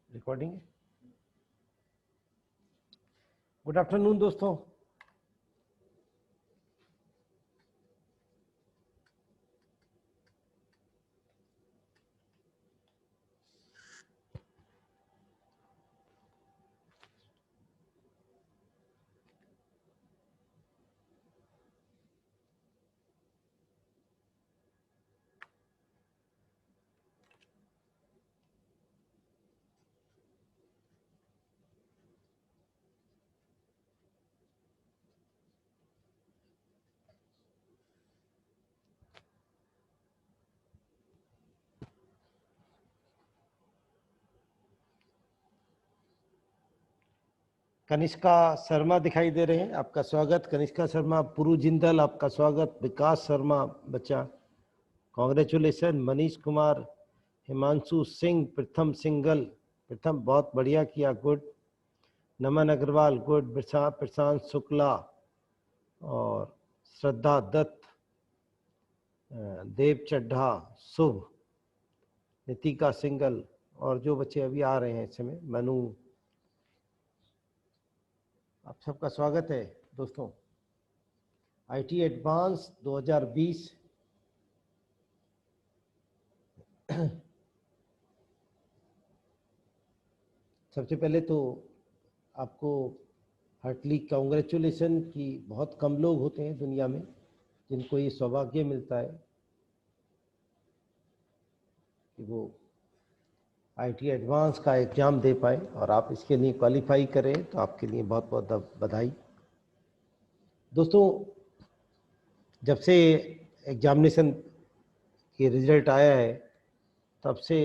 Recording है। Good afternoon दोस्तों। कनिष्का शर्मा दिखाई दे रहे हैं, आपका स्वागत। कनिष्का शर्मा, पुरु जिंदल आपका स्वागत। विकास शर्मा बच्चा कॉन्ग्रेचुलेसन। मनीष कुमार, हिमांशु सिंह, प्रथम सिंगल, प्रथम बहुत बढ़िया किया, गुड। नमन अग्रवाल गुड। प्रशांत शुक्ला और श्रद्धा दत्त, देव चड्ढा शुभ, नितिका सिंगल और जो बच्चे अभी आ रहे हैं इस समय, मनु, आप सबका स्वागत है दोस्तों। आईटी एडवांस 2020 सबसे पहले तो आपको हार्टली कांग्रेचुलेसन कि बहुत कम लोग होते हैं दुनिया में जिनको ये सौभाग्य मिलता है कि वो आईटी एडवांस का एग्ज़ाम दे पाए और आप इसके लिए क्वालिफाई करें, तो आपके लिए बहुत बहुत बधाई। दोस्तों, जब से एग्जामिनेशन के रिजल्ट आया है तब से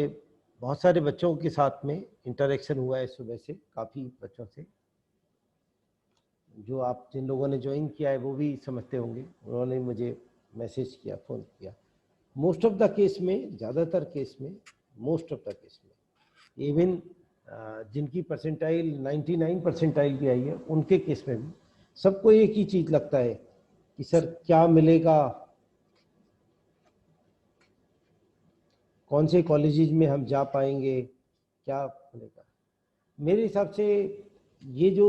बहुत सारे बच्चों के साथ में इंटरेक्शन हुआ है सुबह से, काफ़ी बच्चों से। जो आप जिन लोगों ने ज्वाइन किया है वो भी समझते होंगे, उन्होंने मुझे मैसेज किया, फ़ोन किया। मोस्ट ऑफ द केस में, ज़्यादातर केस में, मोस्ट ऑफ द केस में, इवन जिनकी परसेंटाइल 99 परसेंटाइल भी आई है, उनके केस में भी सबको एक ही चीज़ लगता है कि सर क्या मिलेगा, कौन से कॉलेजेस में हम जा पाएंगे, क्या मिलेगा। मेरे हिसाब से ये जो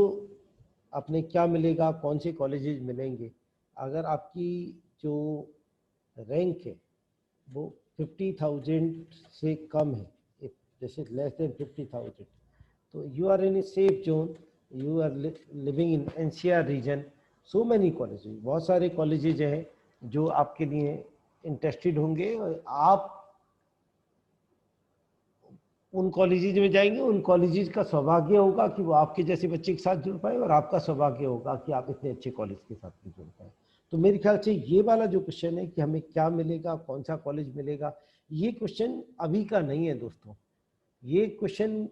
आपने क्या मिलेगा, कौन से कॉलेजेस मिलेंगे, अगर आपकी जो रैंक है वो 50,000 से कम है, जैसे लेस देन 50,000, तो you are in a safe zone, you are living in NCR region. So many colleges, बहुत सारे कॉलेजेज हैं जो आपके लिए इंटरेस्टेड होंगे और आप उन कॉलेजेज में जाएंगे। उन कॉलेजेज का सौभाग्य होगा कि वो आपके जैसे बच्चे के साथ जुड़ पाए और आपका सौभाग्य होगा कि आप इतने अच्छे कॉलेज के साथ में जुड़ पाए। तो मेरे ख्याल से ये वाला जो क्वेश्चन है कि हमें क्या मिलेगा, कौन सा कॉलेज मिलेगा, ये क्वेश्चन अभी का नहीं है दोस्तों। ये क्वेश्चन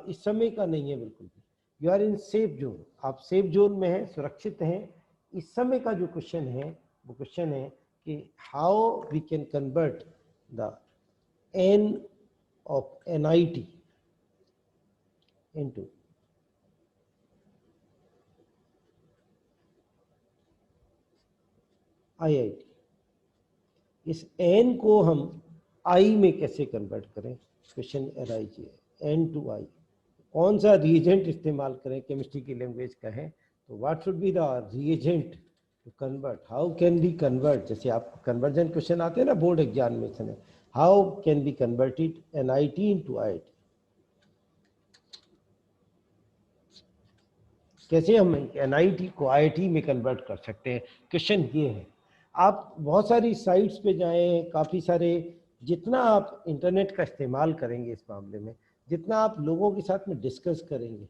इस समय का नहीं है बिल्कुल भी। You are in safe zone, आप सेफ जोन में हैं, सुरक्षित हैं। इस समय का जो क्वेश्चन है वो क्वेश्चन है कि how we can convert the N of NIT into IIT। इस N को हम I में कैसे कन्वर्ट करें, क्वेश्चन एराइज है। N to I कौन सा रिएजेंट इस्तेमाल करें, केमिस्ट्री की लैंग्वेज का है तो what should be the reagent to convert, how can be convert. जैसे आप कन्वर्जन क्वेश्चन आते हैं ना बोर्ड एग्जामिनेशन में, how can be converted NIT into IIT, कैसे हम NIT को IIT में कन्वर्ट कर सकते हैं, क्वेश्चन ये है। आप बहुत सारी साइट्स पे जाएं, काफ़ी सारे, जितना आप इंटरनेट का इस्तेमाल करेंगे इस मामले में, जितना आप लोगों के साथ में डिस्कस करेंगे,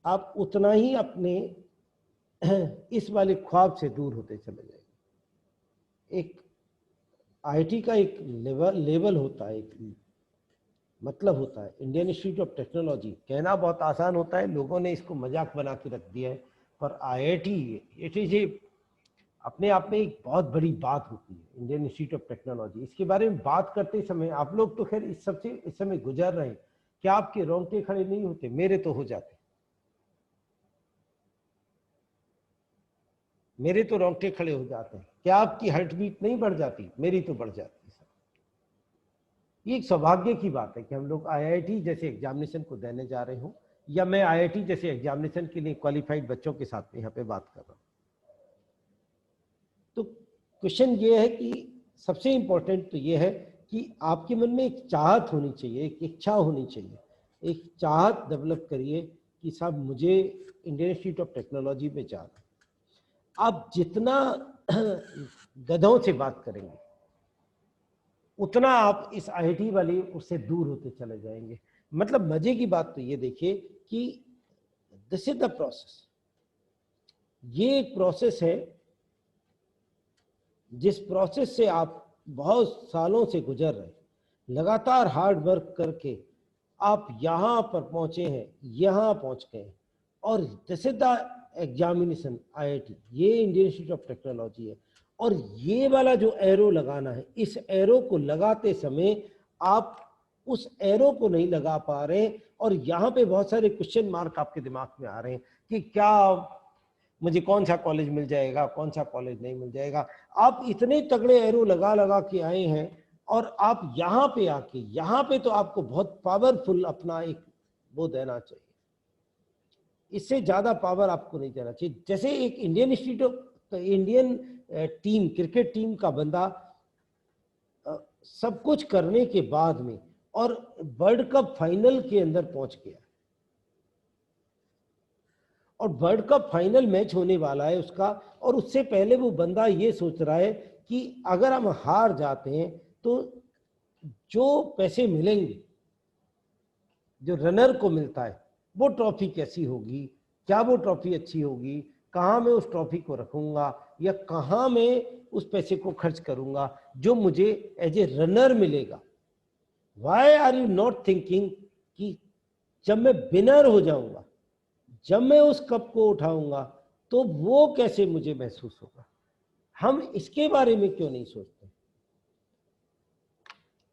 आप उतना ही अपने इस वाले ख्वाब से दूर होते चले जाएंगे। एक IIT का एक लेवल होता है, एक मतलब होता है, इंडियन इंस्टीट्यूट ऑफ टेक्नोलॉजी। कहना बहुत आसान होता है, लोगों ने इसको मजाक बना के रख दिया है, पर IIT इट इज ए अपने आप में एक बहुत बड़ी बात होती है, इंडियन इंस्टीट्यूट ऑफ टेक्नोलॉजी। इसके बारे में बात करते समय आप लोग तो खैर इस सबसे इस समय गुजर रहे हैं, क्या आपके रोंगटे खड़े नहीं होते? मेरे तो हो जाते, मेरे तो रोंगटे खड़े हो जाते हैं। क्या आपकी हार्ट बीट नहीं बढ़ जाती? मेरी तो बढ़ जाती है। ये एक सौभाग्य की बात है कि हम लोग आईआईटी जैसे एग्जामिनेशन को देने जा रहे हों, या मैं आईआईटी जैसे एग्जामिनेशन के लिए क्वालिफाइड बच्चों के साथ में यहाँ पे बात कर रहा हूँ। तो क्वेश्चन ये है कि सबसे इंपॉर्टेंट तो ये है कि आपके मन में एक चाहत होनी चाहिए, एक इच्छा होनी चाहिए, एक चाहत डेवलप करिए कि साहब मुझे इंडियन इंस्टीट्यूट ऑफ टेक्नोलॉजी में जाना। आप जितना गधों से बात करेंगे उतना आप इस आईआईटी वाली उससे दूर होते चले जाएंगे। मतलब मजे की बात तो ये देखिए कि दिस इज द प्रोसेस। ये एक प्रोसेस है जिस प्रोसेस से आप बहुत सालों से गुजर रहे, लगातार हार्ड वर्क करके आप यहाँ पर पहुंचे हैं, यहाँ पहुंच गए। और this is the examination IIT, ये इंडियन इंस्टीट्यूट ऑफ टेक्नोलॉजी है। और ये वाला जो एरो लगाना है, इस एरो को लगाते समय आप उस एरो को नहीं लगा पा रहे, और यहाँ पे बहुत सारे क्वेश्चन मार्क आपके दिमाग में आ रहे हैं कि क्या मुझे कौन सा कॉलेज मिल जाएगा, कौन सा कॉलेज नहीं मिल जाएगा। आप इतने तगड़े एरो लगा लगा के आए हैं, और आप यहाँ पे आके, यहाँ पे तो आपको बहुत पावरफुल अपना एक वो देना चाहिए, इससे ज्यादा पावर आपको नहीं देना चाहिए। जैसे एक Indian institute, Indian team, cricket team का बंदा सब कुछ करने के बाद में और वर्ल्ड कप फाइनल के अंदर पहुंच गया, और वर्ल्ड कप फाइनल मैच होने वाला है उसका, और उससे पहले वो बंदा ये सोच रहा है कि अगर हम हार जाते हैं तो जो पैसे मिलेंगे, जो रनर को मिलता है, वो ट्रॉफी कैसी होगी, क्या वो ट्रॉफी अच्छी होगी, कहाँ मैं उस ट्रॉफी को रखूंगा, या कहाँ मैं उस पैसे को खर्च करूंगा जो मुझे एज ए रनर मिलेगा। Why are you not thinking कि जब मैं विनर हो जाऊंगा, जब मैं उस कप को उठाऊंगा, तो वो कैसे मुझे महसूस होगा। हम इसके बारे में क्यों नहीं सोचते।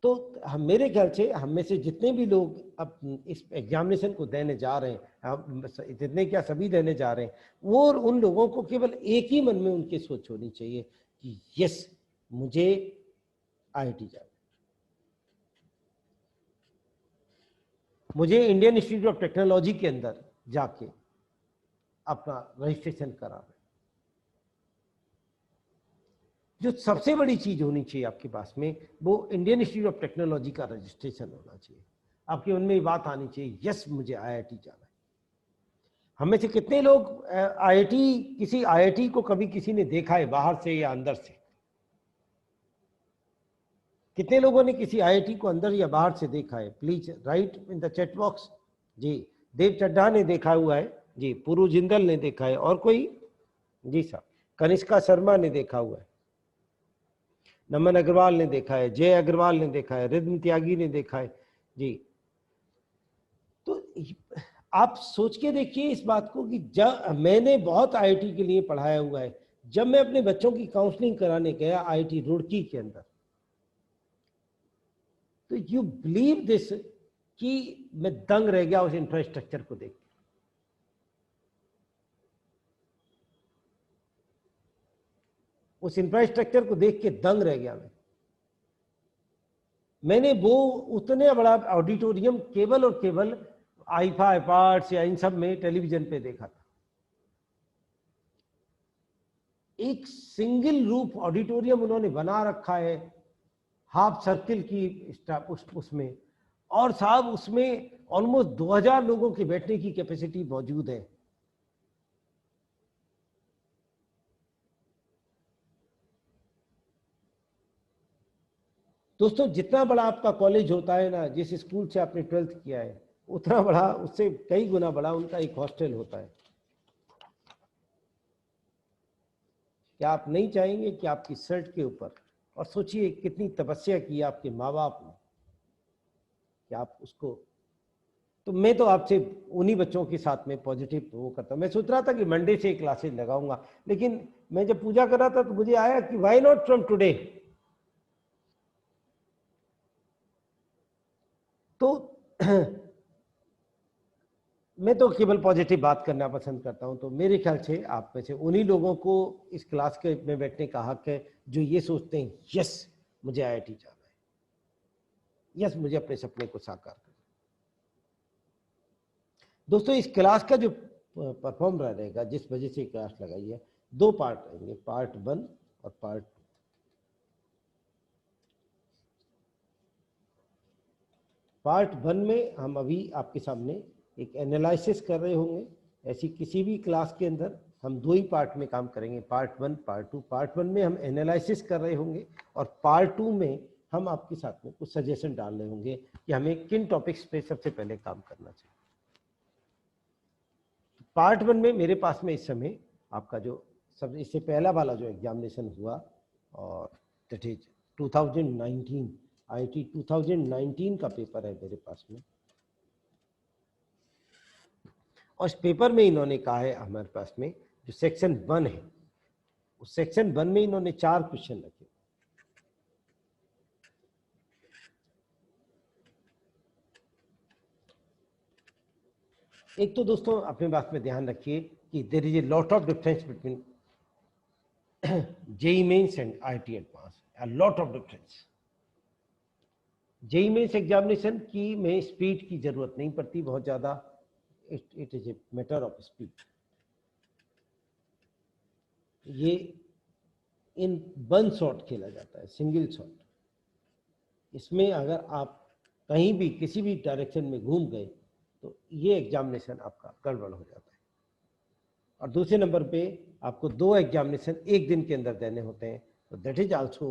तो हम, मेरे ख्याल से हम में से जितने भी लोग अब इस एग्जामिनेशन को देने जा रहे हैं, हम जितने क्या सभी देने जा रहे हैं, वो उन लोगों को केवल एक ही मन में उनकी सोच होनी चाहिए कि यस, मुझे आईआईटी जाना, मुझे इंडियन इंस्टीट्यूट ऑफ टेक्नोलॉजी के अंदर जाके अपना रजिस्ट्रेशन कराना। जो सबसे बड़ी चीज होनी चाहिए आपके पास में, वो इंडियन इंस्टीट्यूट ऑफ टेक्नोलॉजी का रजिस्ट्रेशन होना चाहिए। आपके मन में ये बात आनी चाहिए, यस मुझे आईआईटी जाना है। हमें से कितने लोग आईआईटी, किसी आईआईटी को कभी किसी ने देखा है बाहर से या अंदर से? कितने लोगों ने किसी आईआईटी को अंदर या बाहर से देखा है? Please write in the chat box. जी, देव चड्ढा ने देखा हुआ है जी, पुरु जिंदल ने देखा है, और कोई? जी साहब, कनिष्का शर्मा ने देखा हुआ है, नमन अग्रवाल ने देखा है, जय अग्रवाल ने देखा है, रिद्म त्यागी ने देखा है जी। तो आप सोच के देखिए इस बात को कि जब मैंने बहुत आईआईटी के लिए पढ़ाया हुआ है, जब मैं अपने बच्चों की काउंसलिंग कराने गया आईआईटी रुड़की के अंदर, तो यू बिलीव दिस कि मैं दंग रह गया उस इंफ्रास्ट्रक्चर को देख। उस इंफ्रास्ट्रक्चर को देख के दंग रह गया मैंने वो उतने बड़ा ऑडिटोरियम केवल और केवल आईफा, अपार्ट्स या इन सब में टेलीविजन पे देखा था। एक सिंगल रूफ ऑडिटोरियम उन्होंने बना रखा है, हाफ सर्किल की उसमें, और साहब उसमें ऑलमोस्ट 2000 लोगों के बैठने की कैपेसिटी मौजूद है। दोस्तों, जितना बड़ा आपका कॉलेज होता है ना, जिस स्कूल से आपने 12th किया है, उतना बड़ा, उससे कई गुना बड़ा उनका एक हॉस्टल होता है। क्या आप नहीं चाहेंगे कि आपकी शर्ट के ऊपर, और सोचिए कितनी तपस्या की आपके माँ बाप ने कि आप उसको, तो मैं तो आपसे उन्हीं बच्चों के साथ में पॉजिटिव वो करता हूँ। मैं सोच रहा था कि मंडे से क्लासेस लगाऊंगा, लेकिन मैं जब पूजा कर रहा था तो मुझे आया कि व्हाई नॉट फ्रॉम टुडे। तो मैं तो केवल पॉजिटिव बात करना पसंद करता हूं। तो मेरे ख्याल से आप में से उन्हीं लोगों को इस क्लास के में बैठने का हक है जो ये सोचते हैं यस मुझे आईआईटी जाना है। यस, मुझे अपने सपने को साकार करना। दोस्तों इस क्लास का जो परफॉर्म रहेगा, जिस वजह से क्लास लगाई है, 2 पार्ट रहेंगे, पार्ट 1 और पार्ट 2। पार्ट 1 में हम अभी आपके सामने एक एनालिसिस कर रहे होंगे। ऐसी किसी भी क्लास के अंदर हम 2 ही पार्ट में काम करेंगे, पार्ट 1 पार्ट 2। पार्ट 1 में हम एनालिसिस कर रहे होंगे और पार्ट 2 में हम आपके साथ में कुछ सजेशन डाल रहे होंगे कि हमें किन टॉपिक्स पे सबसे पहले काम करना चाहिए। पार्ट 1 में मेरे पास में इस समय आपका जो सब इससे पहला वाला जो एग्जामिनेशन हुआ, और दैट इज 2019 आईटी 2019 का पेपर है मेरे पास में। और इस पेपर में इन्होंने कहा है हमारे पास में जो सेक्शन 1 है, उस सेक्शन 1 में इन्होंने 4 क्वेश्चन रखे। एक तो दोस्तों अपने बात में ध्यान रखिए कि there is a lot of difference between JEE mains and IT advance, a lot of difference. JEE mains examination की में स्पीड की जरूरत नहीं पड़ती बहुत ज्यादा, it is a matter of speed. ये इन 1 शॉट खेला जाता है, सिंगल शॉट। इसमें अगर आप कहीं भी किसी भी डायरेक्शन में घूम गए तो ये एग्जामिनेशन आपका गड़बड़ हो जाता है। और दूसरे नंबर पे आपको 2 एग्जामिनेशन एक दिन के अंदर देने होते हैं, तो that is also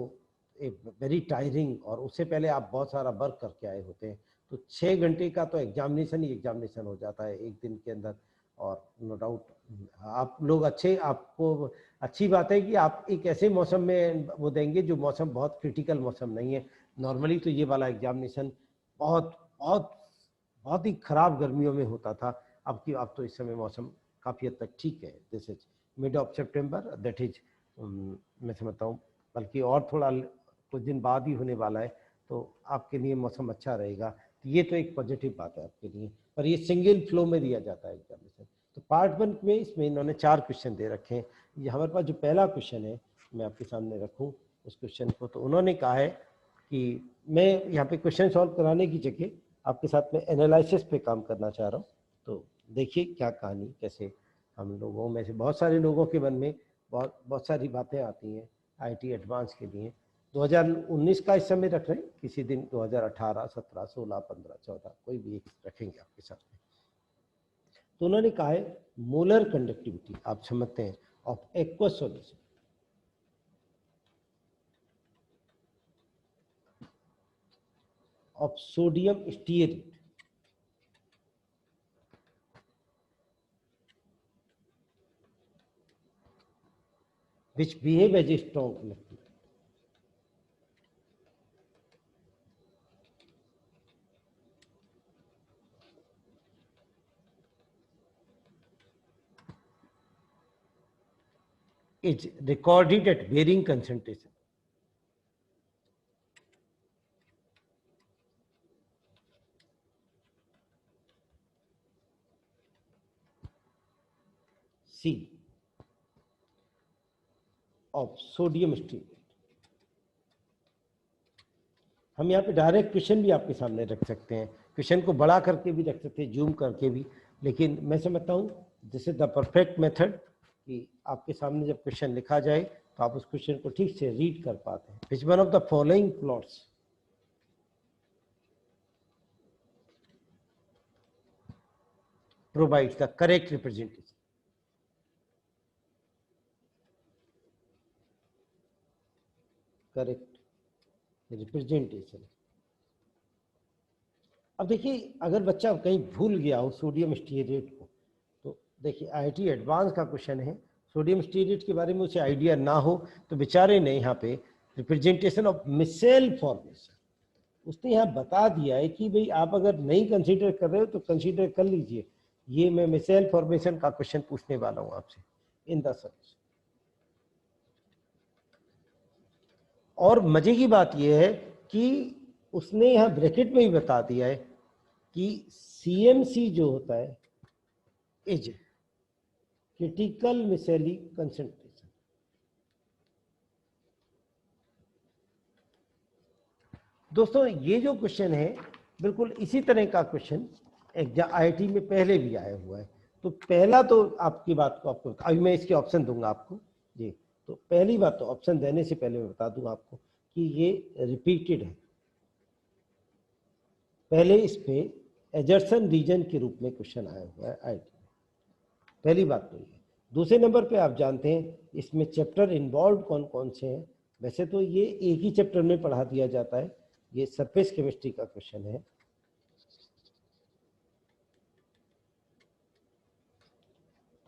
a very tiring. और उससे पहले आप बहुत सारा वर्क करके आए होते हैं, तो 6 घंटे का तो एग्जामिनेशन ही एग्जामिनेशन हो जाता है एक दिन के अंदर। और नो डाउट आप लोग आपको अच्छी बात है कि आप एक ऐसे मौसम में वो देंगे जो मौसम बहुत क्रिटिकल मौसम नहीं है। नॉर्मली तो ये वाला एग्जामिनेशन बहुत बहुत बहुत ही खराब गर्मियों में होता था। अब तो इस समय मौसम काफ़ी हद तक ठीक है। This is mid of September, that is मैं समझता हूँ बल्कि और थोड़ा कुछ दिन बाद ही होने वाला है, तो आपके लिए मौसम अच्छा रहेगा। तो ये तो एक पॉजिटिव बात है आपके लिए। पर ये सिंगल फ्लो में दिया जाता है एग्जामिनेशन। तो पार्ट 1 में इसमें इन्होंने 4 क्वेश्चन दे रखे हैं। ये हमारे पास जो पहला क्वेश्चन है मैं आपके सामने रखूँ उस क्वेश्चन को, तो उन्होंने कहा है कि मैं यहाँ पे क्वेश्चन सॉल्व कराने की जगह आपके साथ में एनालिसिस पे काम करना चाह रहा हूँ। तो देखिए क्या कहानी, कैसे हम लोगों में से बहुत सारे लोगों के मन में बहुत सारी बातें आती हैं आईटी एडवांस के लिए। 2019 का इस समय रख रहे हैं, किसी दिन 2018, 17, 16, 15, 14 कोई भी एक रखेंगे आपके साथ में। तो उन्होंने कहा है मोलर कंडक्टिविटी, आप समझते हैं, of aqueous solution of sodium stearate which behave as a strong conductor. Is recorded at varying concentration. C of sodium stearate. हम यहाँ पे डायरेक्ट क्वेश्चन भी आपके सामने रख सकते हैं, क्वेश्चन को बड़ा करके भी रख सकते हैं, जूम करके भी, लेकिन मैं समझता हूँ this is the perfect method कि आपके सामने जब क्वेश्चन लिखा जाए तो आप उस क्वेश्चन को ठीक से रीड कर पाते हैं। Which one of the following plots provides the correct representation? Correct representation. अब देखिए अगर बच्चा कहीं भूल गया हो सोडियम स्टीरेट को, तो देखिए आईटी एडवांस का क्वेश्चन है, सोडियम स्टीरेट के बारे में उसे आइडिया ना हो तो बेचारे ने यहाँ पे रिप्रेजेंटेशन ऑफ मिसेल फॉर्मेशन उसने यहाँ बता दिया है कि भाई आप अगर नहीं कंसीडर कर रहे हो तो कंसीडर कर लीजिए। ये मैं मिसेल फॉर्मेशन का क्वेश्चन पूछने वाला हूँ आपसे इन द सर्च। और मजे की बात यह है कि उसने यहाँ ब्रैकेट में ही बता दिया है कि सीएमसी जो होता है इज क्रिटिकल मिसेली कंसंट्रेशन। दोस्तों ये जो क्वेश्चन है बिल्कुल इसी तरह का क्वेश्चन एग्जाम आईआईटी में पहले भी आया हुआ है। तो पहला तो आपकी बात को आपको अभी मैं इसके ऑप्शन दूंगा आपको जी। तो पहली बात तो ऑप्शन देने से पहले मैं बता दूं आपको कि ये रिपीटेड है। पहले इस पे एजर्सन रीजन के रूप में क्वेश्चन आया हुआ है आईआईटी में, पहली बात तो ये। दूसरे नंबर पे आप जानते हैं इसमें चैप्टर इन्वॉल्व कौन कौन से हैं। वैसे तो ये एक ही चैप्टर में पढ़ा दिया जाता है, ये सरफेस केमिस्ट्री का क्वेश्चन है।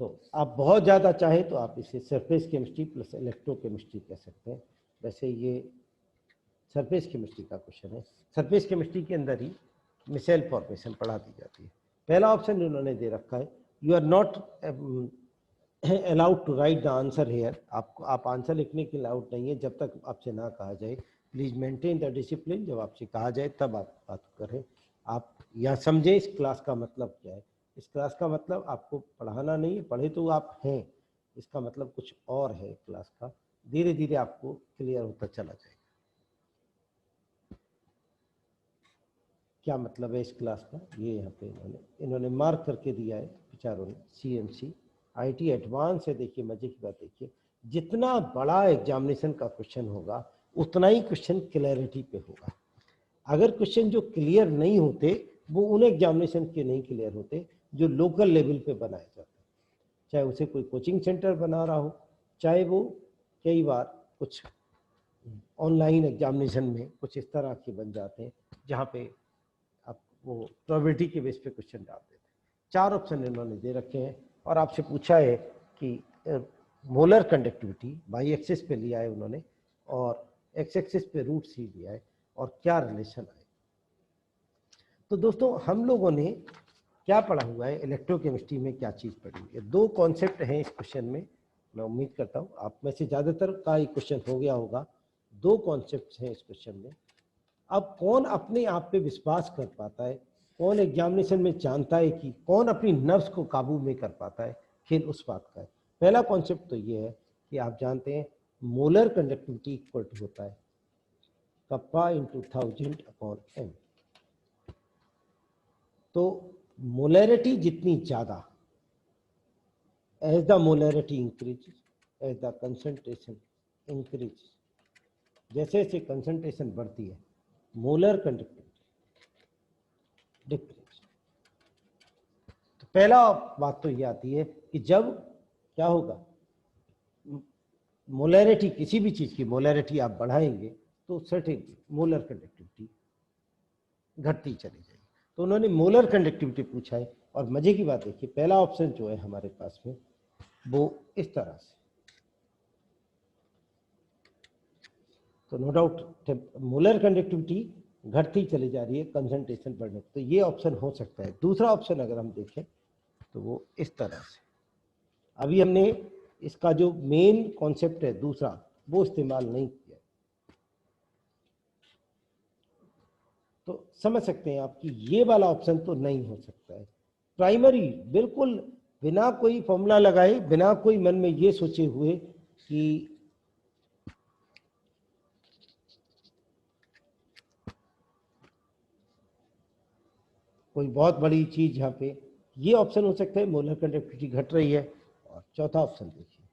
तो आप बहुत ज़्यादा चाहें तो आप इसे सरफेस केमिस्ट्री प्लस इलेक्ट्रोकेमिस्ट्री कह सकते हैं। वैसे ये सरफेस केमिस्ट्री का क्वेश्चन है। सरफेस केमिस्ट्री के अंदर ही मिसाइल फॉर्मेशन पढ़ा दी जाती है। पहला ऑप्शन इन्होंने दे रखा है, you are not allowed to write the answer here. आपको आप आंसर लिखने के अलाउड नहीं है जब तक आपसे ना कहा जाए। प्लीज मेंटेन द डिसिप्लिन, जब आपसे कहा जाए तब आप बात करें। आप यह समझें इस क्लास का मतलब क्या है। इस क्लास का मतलब आपको पढ़ाना नहीं है, पढ़े तो आप हैं, इसका मतलब कुछ और है क्लास का। धीरे धीरे आपको क्लियर होता चला जाएगा क्या मतलब है इस क्लास का। ये यहाँ पे इन्होंने मार्क करके दिया है विचारों ने। CMC आईटी एडवांस है। देखिए मजे की बात, देखिए जितना बड़ा एग्जामिनेशन का क्वेश्चन होगा उतना ही क्वेश्चन क्लैरिटी पे होगा। अगर क्वेश्चन जो क्लियर नहीं होते वो उन एग्जामिनेशन के नहीं क्लियर होते जो लोकल लेवल पे बनाए जाते हैं, चाहे उसे कोई कोचिंग सेंटर बना रहा हो, चाहे वो कई बार कुछ ऑनलाइन एग्जामिनेशन में कुछ इस तरह के बन जाते हैं जहाँ पे आप वो प्रोबेबिलिटी के बेस पे क्वेश्चन डाल देते हैं। 4 ऑप्शन इन्होंने दे रखे हैं और आपसे पूछा है कि मोलर कंडक्टिविटी बाई एक्सिस पे लिया है उन्होंने और एक्स एक्सिस पे √C लिया है और क्या रिलेशन आए। तो दोस्तों हम लोगों ने क्या पढ़ा हुआ है, इलेक्ट्रोकेमिस्ट्री में क्या चीज़ पढ़ी है। 2 कॉन्सेप्ट हैं इस क्वेश्चन में। मैं उम्मीद करता हूँ आप में से ज़्यादातर का ये क्वेश्चन हो गया होगा। 2 कॉन्सेप्ट हैं इस क्वेश्चन में। अब कौन अपने आप पे विश्वास कर पाता है, कौन एग्जामिनेशन में जानता है कि कौन अपनी नफ्स को काबू में कर पाता है, खेल उस बात का है। पहला कॉन्सेप्ट तो ये है कि आप जानते हैं मोलर कंडक्टिविटी इक्वल टू होता है कप्पा इंटू 1000/m। तो मोलैरिटी जितनी ज़्यादा, as the molarity increase as the concentration increase, जैसे जैसे कंसंट्रेशन बढ़ती है मोलर कंडक्टिविटी डिक्रीज। तो पहला बात तो ये आती है कि जब क्या होगा, मोलैरिटी किसी भी चीज़ की मोलैरिटी आप बढ़ाएंगे तो सर्टेन मोलर कंडक्टिविटी घटती चली जाएगी। तो उन्होंने मोलर कंडक्टिविटी पूछा है और मजे की बात देखिए पहला ऑप्शन जो है हमारे पास में वो इस तरह से, तो नो डाउट मोलर कंडक्टिविटी घटती चली जा रही है कंसंट्रेशन बढ़ने, तो ये ऑप्शन हो सकता है। दूसरा ऑप्शन अगर हम देखें तो वो इस तरह से, अभी हमने इसका जो मेन कॉन्सेप्ट है दूसरा वो इस्तेमाल नहीं किया, तो समझ सकते हैं आप कि ये वाला ऑप्शन तो नहीं हो सकता है। प्राइमरी बिल्कुल बिना कोई फॉर्मूला लगाए, बिना कोई मन में ये सोचे हुए कि कोई बहुत बड़ी चीज यहाँ पे, ये ऑप्शन हो सकता है मोलर कंडक्टिविटी घट रही है। और चौथा ऑप्शन देखिए,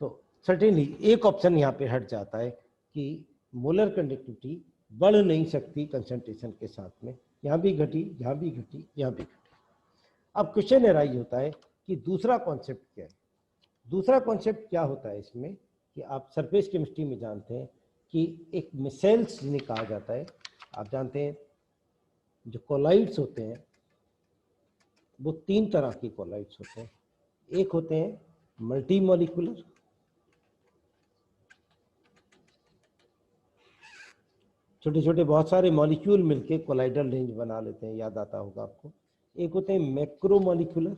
तो सर्टेनली एक ऑप्शन यहाँ पे हट जाता है कि मोलर कंडक्टिविटी बढ़ नहीं सकती कंसंट्रेशन के साथ में, यहाँ भी घटी, यहाँ भी घटी, यहाँ भी घटी। अब क्वेश्चन एराइज होता है कि दूसरा कॉन्सेप्ट क्या है। दूसरा कॉन्सेप्ट क्या होता है इसमें कि आप सरफेस केमिस्ट्री में जानते हैं कि एक मिसाइल्स जिन्हें कहा जाता है, आप जानते हैं जो कोलाइड्स होते हैं वो 3 तरह के कोलाइड्स होते हैं। एक होते हैं मल्टी मॉलिक्यूलर, छोटे छोटे बहुत सारे मॉलिक्यूल मिलके कोलाइडल रेंज बना लेते हैं, याद आता होगा आपको। एक होते हैं मैक्रो मॉलिक्यूलर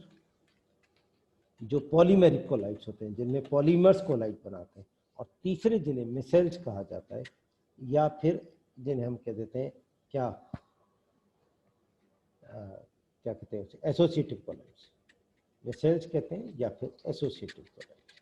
जो पॉलीमेरिक कोलाइड्स होते हैं जिनमें पॉलीमर्स कोलाइड बनाते हैं। और तीसरे जिन्हें मिसाइल्स कहा जाता है या फिर जिन्हें हम कह देते हैं क्या क्या कहते हैं एसोसिएटिव कोलाइड्स, मिसाइल्स कहते हैं या फिर एसोसिएटिव कोलाइड्स।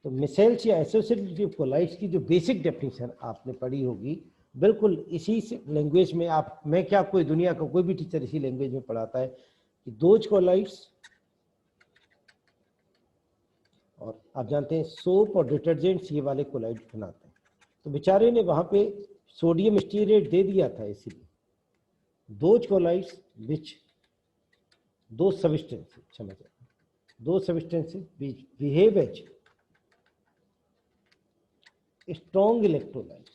तो मिसेल्स या एसोसिएटिव कोलाइड्स की जो बेसिक डेफिनेशन आपने पढ़ी होगी, बिल्कुल इसी लैंग्वेज में आप, मैं क्या कोई दुनिया का कोई भी टीचर इसी लैंग्वेज में पढ़ाता है कि दोज कोलाइड्स, और आप जानते हैं सोप और डिटर्जेंट्स ये वाले कोलाइड बनाते हैं। तो बेचारे ने वहां पे सोडियम स्टीरेट दे दिया था, इसीलिए दोज कोलाइड्स विच दो सबस्टेंसेस, क्षमा करें, दो substances which behave as strong electrolyte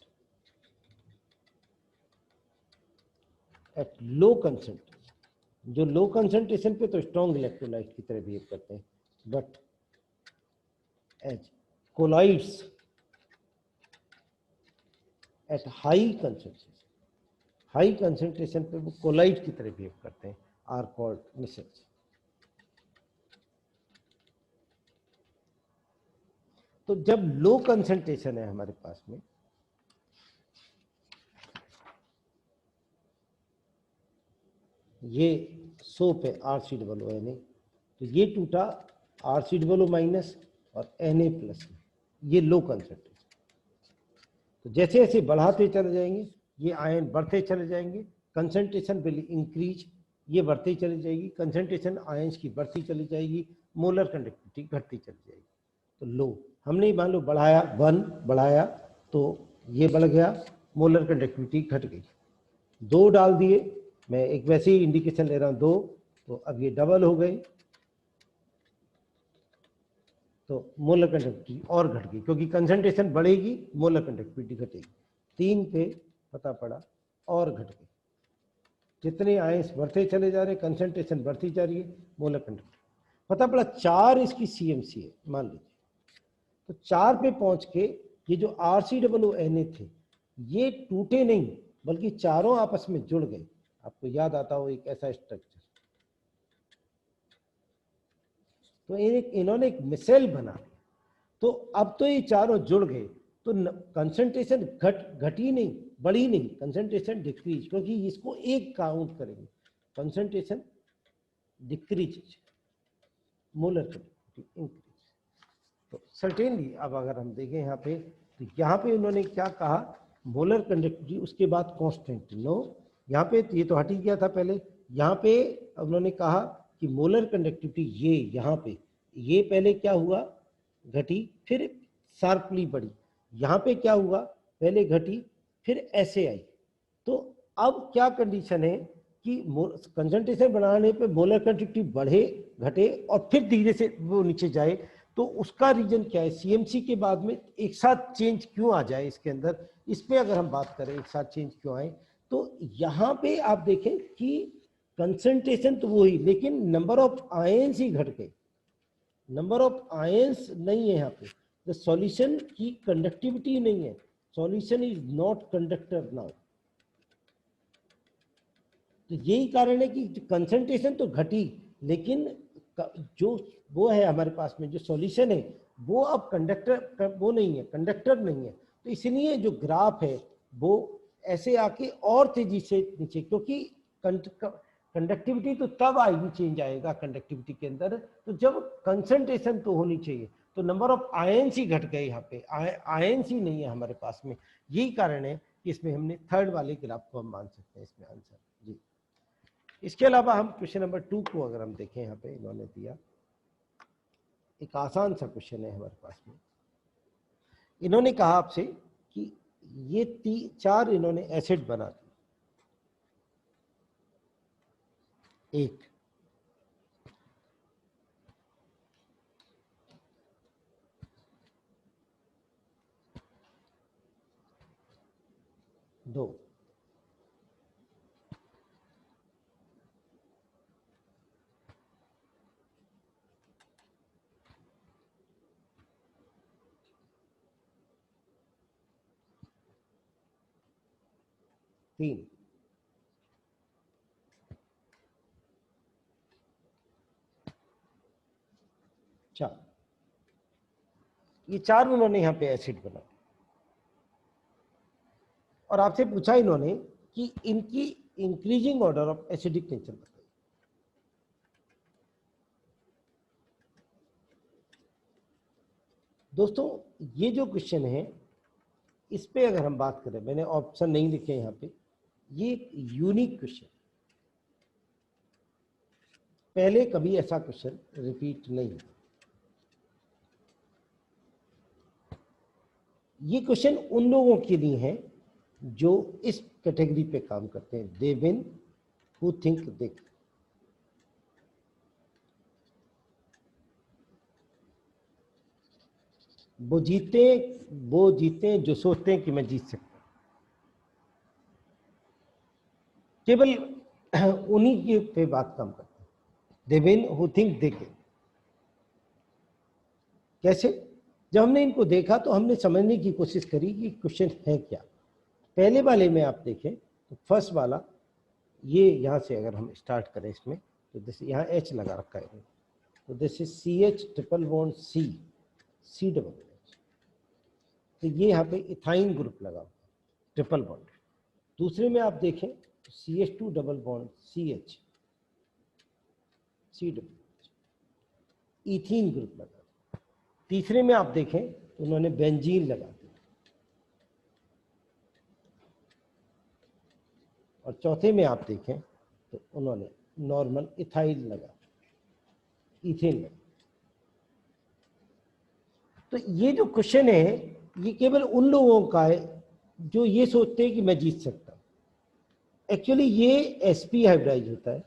at low concentration, जो लो कंसंट्रेशन पे तो स्ट्रॉन्ग इलेक्ट्रोलाइट की तरह बिहेव करते हैं, but as colloids at high concentration, high concentration पे वो कोलाइड की तरह बिहेव करते हैं, आर कॉल्ड मिसेल्स। तो जब लो कंसंट्रेशन है हमारे पास में, ये सोप है RCOO, तो ये टूटा RCOO- और Na+, ये लो कंसंट्रेशन। तो जैसे जैसे बढ़ाते चले जाएंगे ये आयन बढ़ते चले जाएंगे, कंसंट्रेशन विल इंक्रीज, ये बढ़ती चली जाएगी, कंसंट्रेशन आयंस की बढ़ती चली जाएगी, मोलर कंडक्टिविटी घटती चली जाएगी। तो लो हमने मान लो बढ़ाया 1 बढ़ाया तो ये बढ़ गया, मोलर कंडक्टिविटी घट गई। 2 डाल दिए, मैं एक वैसे ही इंडिकेशन ले रहा हूं 2, तो अब ये डबल हो गए, तो मोलर कंडक्टिविटी और घट गई, क्योंकि कंसंट्रेशन बढ़ेगी मोलर कंडक्टिविटी घटेगी। 3 पे पता पड़ा और घट गई, जितने आयंस बढ़ते चले जा रहे, कंसंट्रेशन बढ़ती जा रही है, मोलर कंडक्टिविटी पता पड़ा 4 इसकी CMC है मान लीजिए। तो 4 पे पहुंच के ये जो RCOO थे ये टूटे नहीं, बल्कि चारों आपस में जुड़ गए। आपको याद आता हो एक ऐसा स्ट्रक्चर, तो इन्होंने एक मिसेल बना लिया। तो अब तो ये चारों जुड़ गए, तो कंसंट्रेशन घटी नहीं, बढ़ी नहीं, कंसंट्रेशन डिक्रीज, क्योंकि इसको एक काउंट करेंगे, concentration decrease, molar conductivity increase. तो सर्टेनली अब अगर हम देखें यहाँ पे, तो यहाँ पे उन्होंने क्या कहा, मोलर कंडक्टिविटी उसके बाद कांस्टेंट नो, यहाँ पे ये तो हट ही गया था पहले, यहाँ पे उन्होंने कहा कि मोलर कंडक्टिविटी ये यहाँ पे ये पहले क्या हुआ, घटी फिर शार्पली बढ़ी, यहाँ पे क्या हुआ, पहले घटी फिर ऐसे आई। तो अब क्या कंडीशन है कि कंसंट्रेशन बढ़ाने पे मोलर कंडक्टिविटी बढ़े घटे और फिर धीरे से वो नीचे जाए, तो उसका रीजन क्या है, CMC के बाद में एक साथ चेंज क्यों आ जाए इसके अंदर, इस पे अगर हम बात करें एक साथ चेंज क्यों आए, तो यहाँ पे आप देखें कि कंसंट्रेशन तो वही, लेकिन नंबर ऑफ आयंस ही घट गए, नंबर ऑफ आयंस नहीं है यहाँ पे, द सॉल्यूशन की कंडक्टिविटी नहीं है, solution is not conductor now. तो यही कारण है कि कंसंट्रेशन तो घटी, लेकिन जो वो है हमारे पास में जो सॉल्यूशन है वो अब कंडक्टर वो नहीं है, कंडक्टर नहीं है। तो इसलिए जो ग्राफ है वो ऐसे आके और तेजी से नीचे, क्योंकि कंडक्टिविटी तो तब आएगी, चेंज आएगा कंडक्टिविटी के अंदर तो जब कंसंट्रेशन तो होनी चाहिए, तो नंबर ऑफ आयंस ही घट गए, यहाँ पे आयंस ही नहीं है हमारे पास में। यही कारण है कि इसमें हमने थर्ड वाले ग्राफ को हम मान सकते हैं इसमें आंसर जी। इसके अलावा हम क्वेश्चन नंबर 2 को अगर हम देखें, यहाँ पे इन्होंने दिया एक आसान सा क्वेश्चन है हमारे पास में। इन्होंने कहा आपसे कि ये 4 इन्होंने एसिड बना दिए, एक दो, तीन, चार, ये 4 उन्होंने यहाँ पे एसिड बना दिए। और आपसे पूछा इन्होंने कि इनकी increasing order of acidic nature बताइए। दोस्तों ये जो क्वेश्चन है इस पे अगर हम बात करें, मैंने ऑप्शन नहीं लिखे यहाँ पे, ये एक यूनिक क्वेश्चन, पहले कभी ऐसा क्वेश्चन रिपीट नहीं हुआ। ये क्वेश्चन उन लोगों के लिए है जो इस कैटेगरी पे काम करते हैं, they win who think they. वो जीते जो सोचते हैं कि मैं जीत सकता हूं। केवल उन्हीं के पे बात काम करते हैं, they win who think they can. कैसे? जब हमने इनको देखा तो हमने समझने की कोशिश करी कि क्वेश्चन है क्या। पहले वाले में आप देखें तो फर्स्ट वाला, ये यहाँ से अगर हम स्टार्ट करें इसमें, तो जैसे यहाँ H लगा रखा है, तो this is CH triple bond C double H, तो ये यहाँ पे इथाइन ग्रुप लगा हुआ ट्रिपल बॉन्ड। दूसरे में आप देखें तो CH2 double bond CH C double H, ethene group लगा। तीसरे में आप देखें तो उन्होंने बेंजीन लगा दिया, और चौथे में आप देखें तो उन्होंने नॉर्मल इथाइल लगा, इथेन लगा। तो ये जो क्वेश्चन है ये केवल उन लोगों का है जो ये सोचते हैं कि मैं जीत सकता हूं। एक्चुअली ये sp हाइब्रिडाइज होता है,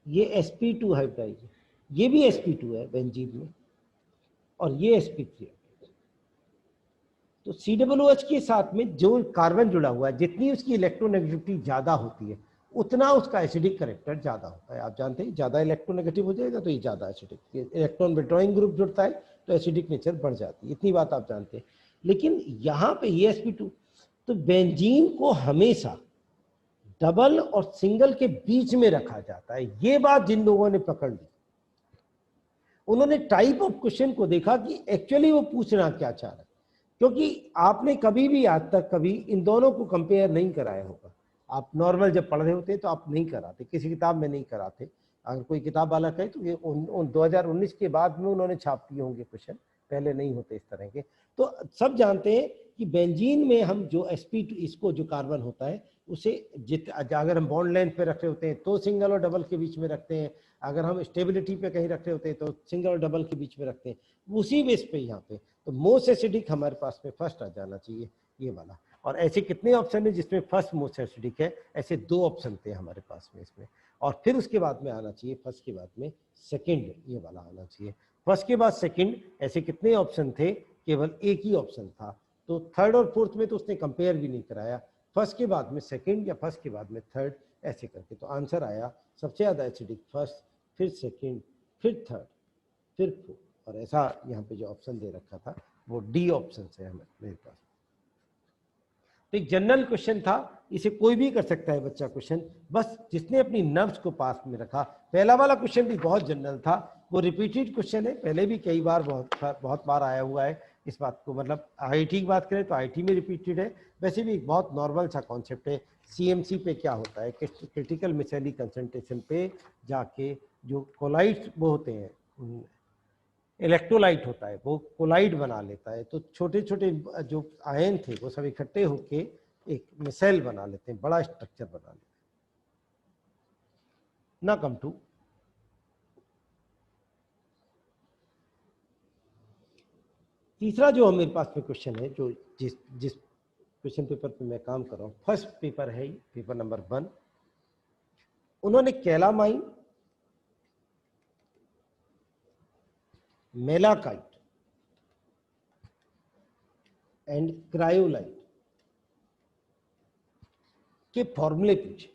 ये sp2 हाइब्रिडाइज है, ये भी sp2 है बेंजीन में, और ये sp3 है। तो COOH के साथ में जो कार्बन जुड़ा हुआ है, जितनी उसकी इलेक्ट्रोनेगेटिविटी ज्यादा होती है उतना उसका एसिडिक करेक्टर ज्यादा होता है। आप जानते हैं ज्यादा इलेक्ट्रोनेगेटिव हो जाएगा तो ये ज्यादा एसिडिक, इलेक्ट्रॉन विड्रॉइंग ग्रुप जुड़ता है तो एसिडिक नेचर बढ़ जाती है, इतनी बात आप जानते हैं। लेकिन यहाँ पे ये sp2, तो बेंजीन को हमेशा डबल और सिंगल के बीच में रखा जाता है। ये बात जिन लोगों ने पकड़ ली, उन्होंने टाइप ऑफ क्वेश्चन को देखा कि एक्चुअली वो पूछना क्या चाह रहा है, क्योंकि आपने कभी भी आज तक कभी इन दोनों को कंपेयर नहीं कराया होगा। आप नॉर्मल जब पढ़ रहे होते तो आप नहीं कराते, किसी किताब में नहीं कराते। अगर कोई किताब वाला कहे तो ये 2019 के बाद में उन्होंने छाप दिए होंगे क्वेश्चन, पहले नहीं होते इस तरह के। तो सब जानते हैं कि बेंजीन में हम जो sp2 इसको जो कार्बन होता है उसे अगर हम बॉन्ड लेंथ पे रख रहे होते हैं तो सिंगल और डबल के बीच में रखते हैं, अगर हम स्टेबिलिटी पे कहीं रख रहे होते हैं तो सिंगल और डबल के बीच में रखते हैं, उसी बेस पे यहाँ पे। तो मोस्ट एसिडिक हमारे पास में फर्स्ट आ जाना चाहिए ये वाला। और ऐसे कितने ऑप्शन है जिसमें फर्स्ट मोस्ट एसिडिक है? ऐसे 2 ऑप्शन थे हमारे पास में इसमें। और फिर उसके बाद में आना चाहिए, फर्स्ट के बाद में सेकंड ये वाला आना चाहिए। फर्स्ट के बाद सेकंड ऐसे कितने ऑप्शन थे? केवल एक ही ऑप्शन था। तो थर्ड और फोर्थ में तो उसने कंपेयर भी नहीं कराया, फर्स्ट के बाद में सेकंड या फर्स्ट के बाद में थर्ड ऐसे करके। तो आंसर आया सबसे ज्यादा एसिडिक फर्स्ट, फिर सेकंड, फिर थर्ड, फिर फोर्थ। और ऐसा यहाँ पे जो ऑप्शन दे रखा था वो डी ऑप्शन है मेरे पास। तो एक जनरल क्वेश्चन था, इसे कोई भी कर सकता है बच्चा क्वेश्चन, बस जिसने अपनी नर्व्स को पास में रखा। पहला वाला क्वेश्चन भी बहुत जनरल था, वो रिपीटेड क्वेश्चन है, पहले भी कई बार बहुत बार आया हुआ है इस बात को। मतलब IIT की बात करें तो IIT में रिपीटेड है। वैसे भी एक बहुत नॉर्मल सा कॉन्सेप्ट है। CMC पे क्या होता है, क्रिटिकल मिसेली कंसंट्रेशन पे जाके जो कोलाइड्स वो होते हैं, इलेक्ट्रोलाइट होता है, वो कोलाइड बना लेता है। तो छोटे छोटे जो आयन थे वो सब इकट्ठे होके एक मिसाइल बना लेते हैं, बड़ा स्ट्रक्चर बना लेते हैं। ना कम टू तीसरा जो मेरे पास में क्वेश्चन है, जो जिस क्वेश्चन पेपर पे मैं काम कर रहा हूँ, फर्स्ट पेपर है पेपर नंबर 1। उन्होंने कैलामाइन, मेलाकाइट एंड क्रायोलाइट के फॉर्मूले पूछे।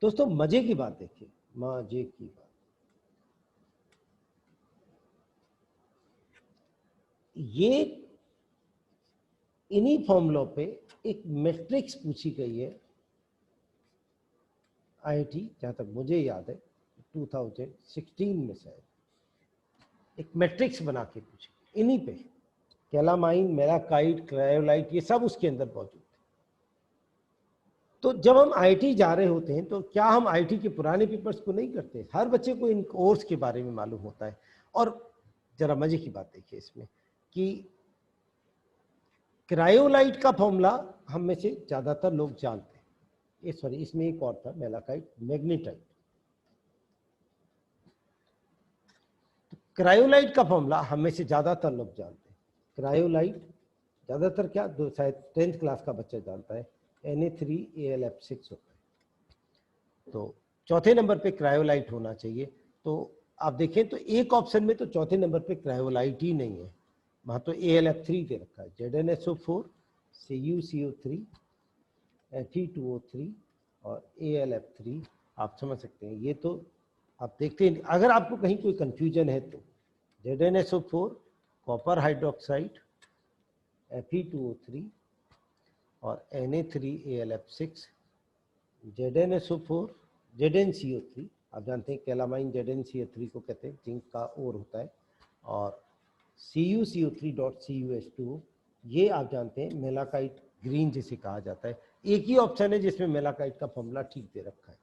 दोस्तों मजे की बात देखिए, मजे की बात, ये इन्हीं फॉर्मूलों पे एक मैट्रिक्स पूछी गई है IIT, जहां तक मुझे याद है 2016 में शायद एक मैट्रिक्स बना के पूछी इन्हीं पे। कैलामाइन, मेलाकाइट, क्रायोलाइट ये सब उसके अंदर मौजूद थे। तो जब हम IIT जा रहे होते हैं तो क्या हम IIT के पुराने पेपर्स को नहीं करते? हर बच्चे को इन कोर्स के बारे में मालूम होता है। और जरा मजे की बात देखिए इसमें कि क्रायोलाइट का फॉर्मूला हम में से ज्यादातर लोग जानते हैं। ये सॉरी, इसमें एक और था, मेलाकाइट, मैग्नेटाइट। तो क्रायोलाइट का फॉर्मूला हम में से ज्यादातर लोग जानते हैं। क्रायोलाइट ज्यादातर क्या, शायद 10th क्लास का बच्चा जानता है, Na3AlF6 होता है। तो चौथे नंबर पे क्रायोलाइट होना चाहिए। तो आप देखें तो एक ऑप्शन में तो चौथे नंबर पे क्रायोलाइट ही नहीं है, वहां तो AlF3 दे रखा है, ZnSO4, CuCO3, Fe2O3 और AlF3। आप समझ सकते हैं, ये तो आप देखते हैं। अगर आपको कहीं कोई कंफ्यूजन है तो ZnSO4, कॉपर हाइड्रोक्साइड, Fe2O3 और Na3AlF6, ZnSO4, ZnCO3, आप जानते हैं कैलामाइन ZnCO3 को कहते हैं, जिंक का ओर होता है, और CuCO3.CuH2O, ये आप जानते हैं मेलाकाइट ग्रीन जिसे कहा जाता है। एक ही ऑप्शन है जिसमें मेलाकाइट का फॉर्मूला ठीक दे रखा है।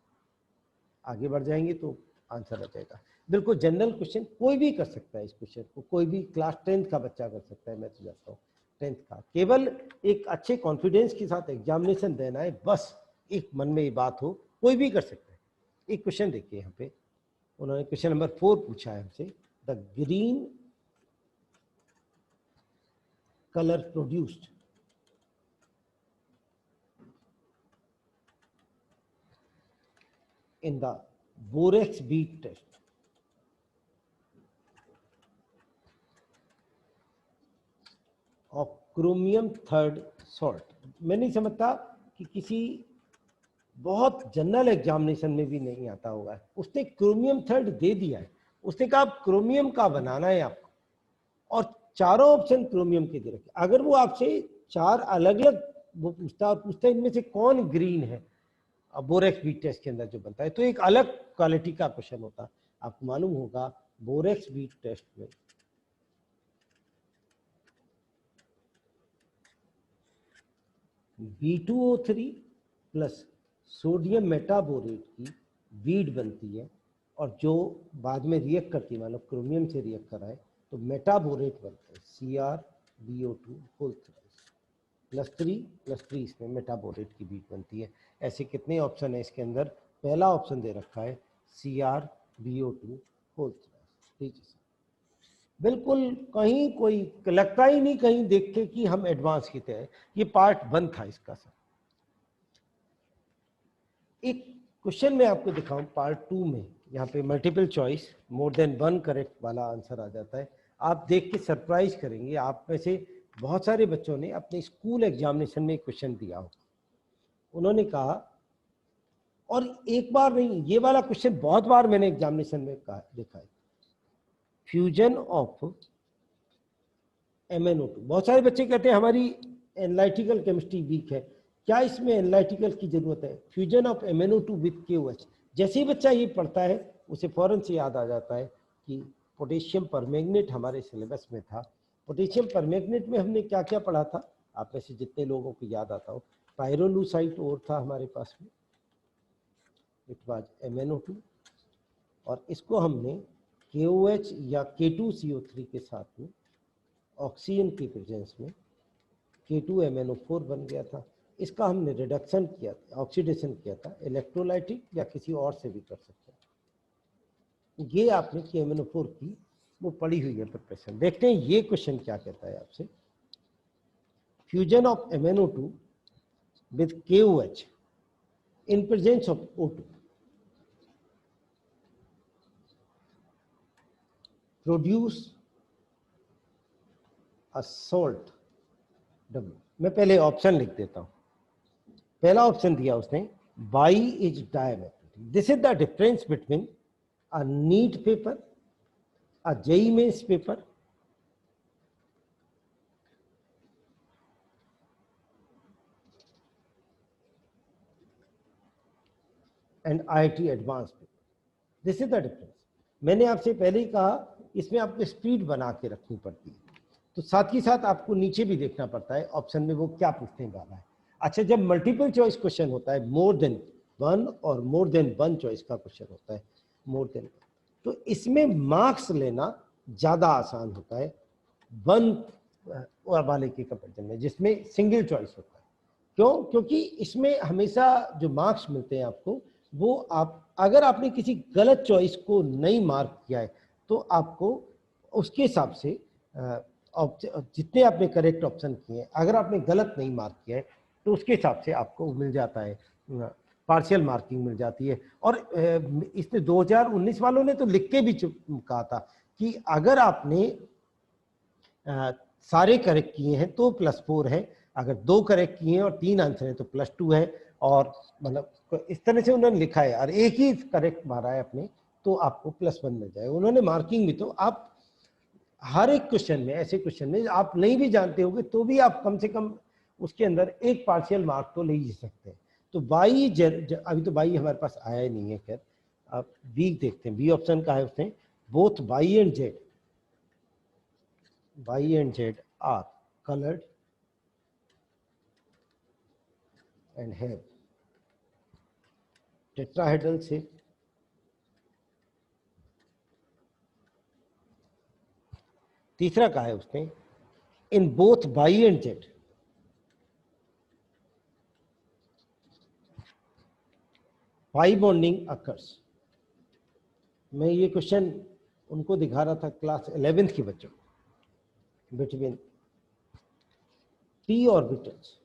आगे बढ़ जाएंगे तो आंसर आ जाएगा। बिल्कुल जनरल क्वेश्चन, कोई भी कर सकता है इस क्वेश्चन को, कोई भी क्लास 10th का बच्चा कर सकता है। मैं तो जाता हूँ 10th का, केवल एक अच्छे कॉन्फिडेंस के साथ एग्जामिनेशन देना है, बस एक मन में ये बात हो, कोई भी कर सकता है। एक क्वेश्चन देखिए यहाँ पे, उन्होंने क्वेश्चन नंबर 4 पूछा है हमसे, the green color produced in the borax bead test of chromium third salt। मैं नहीं समझता कि किसी बहुत जनरल एग्जामिनेशन में भी नहीं आता होगा, उसने क्रोमियम थर्ड दे दिया है, उसने कहा क्रोमियम का बनाना है आपको, और चारों ऑप्शन क्रोमियम के दे रखे। अगर वो आपसे 4 अलग अलग वो पूछता इनमें से कौन ग्रीन है बोरेक्स बीट टेस्ट के अंदर जो बनता है, तो एक अलग क्वालिटी का क्वेश्चन होता। आपको मालूम होगा बोरेक्स बीट टेस्ट में B2O3 प्लस सोडियम मेटाबोरेट की बीड बनती है, और जो बाद में रिएक्ट करती है, मतलब क्रोमियम से रिएक्ट कराए तो मेटाबोरेट बनता है CrBO2 होल +3 इसमें मेटाबोरेट की बीट बनती है। ऐसे कितने ऑप्शन है इसके अंदर? पहला ऑप्शन दे रखा है CrBO2 होल ठीक है। बिल्कुल कहीं कोई लगता ही नहीं कहीं देख के कि हम एडवांस की थे। ये पार्ट 1 था इसका सर। एक क्वेश्चन में आपको दिखाऊं पार्ट 2 में, यहाँ पे multiple choice more than 1 correct वाला आंसर आ जाता है। आप देख के सरप्राइज करेंगे, आप में से बहुत सारे बच्चों ने अपने स्कूल एग्जामिनेशन में क्वेश्चन दिया हो। उन्होंने कहा, और एक बार नहीं, ये वाला क्वेश्चन बहुत बार मैंने एग्जामिनेशन में देखा है, फ्यूजन ऑफ MnO2। बहुत सारे बच्चे कहते हैं हमारी एनालिटिकल केमिस्ट्री वीक है, क्या इसमें एनालिटिकल की जरूरत है? Fusion of MnO2 with KOH, जैसे ही बच्चा ये पढ़ता है उसे फौरन से याद आ जाता है कि पोटेशियम परमैंगनेट हमारे सिलेबस में था। पोटेशियम परमैंगनेट में हमने क्या क्या पढ़ा था? आप में से जितने लोगों को याद आता हो, पायरोलूसाइट और था हमारे पास में, इट वाज MnO2, और इसको हमने KOH या K2CO3 के साथ में ऑक्सीजन की प्रेजेंस में K2MnO4 बन गया था। इसका हमने रिडक्शन किया था, ऑक्सीडेशन किया था, इलेक्ट्रोलाइटिक या किसी और से भी कर सकते हैं। ये आपने KMnO4 की वो पढ़ी हुई है प्रिपरेशन। देखते हैं ये क्वेश्चन क्या कहता है आपसे। Fusion of MnO2 with KOH in presence of O2 produce a salt W। मैं पहले ऑप्शन लिख देता हूं। पहला ऑप्शन दिया उसने, Y is diametric. This is the difference between a NEET paper, a JEE mains paper, and IIT advance paper. This is the difference. मैंने आपसे पहले ही कहा इसमें आपको स्पीड बना के रखनी पड़ती है, तो साथ ही साथ आपको नीचे भी देखना पड़ता है ऑप्शन में वो क्या पूछने वाला है। अच्छा, जब मल्टीपल चॉइस क्वेश्चन होता है, मोर देन 1 और मोर देन 1 चॉइस का क्वेश्चन होता है, मोर देन, तो इसमें मार्क्स लेना ज़्यादा आसान होता है वन वाले के कंपेरिजन में, जिसमें सिंगल चॉइस होता है। क्यों? क्योंकि इसमें हमेशा जो मार्क्स मिलते हैं आपको, वो आप अगर आपने किसी गलत चॉइस को नहीं मार्क किया है तो आपको उसके हिसाब से जितने आपने करेक्ट ऑप्शन किए हैं, अगर आपने गलत नहीं मार्क किया है तो उसके हिसाब से आपको मिल जाता है, पार्शियल मार्किंग मिल जाती है। और इसने 2019 वालों ने तो लिख के भी कहा था कि अगर आपने सारे करेक्ट किए हैं तो +4 है, अगर 2 करेक्ट किए हैं और 3 आंसर है तो +2 है। और मतलब इस तरह से उन्होंने लिखा है, और एक ही करेक्ट मारा है अपने तो आपको +1 मिल जाएगा। उन्होंने मार्किंग भी, तो आप हर एक क्वेश्चन में, ऐसे क्वेश्चन में आप नहीं भी जानते होगे तो भी आप कम से कम उसके अंदर एक पार्शियल मार्क तो ले ही सकते हैं। तो बाई अभी तो बाई हमारे पास आया ही नहीं है, खैर आप बी देखते हैं। बी ऑप्शन का है उसने, both by and Z, Y and Z are colored and have tetrahedral shape. तीसरा कहा है उसने, in both Y and Z pi bonding occurs. मैं ये क्वेश्चन उनको दिखा रहा था क्लास 11th के बच्चों को, between p orbitals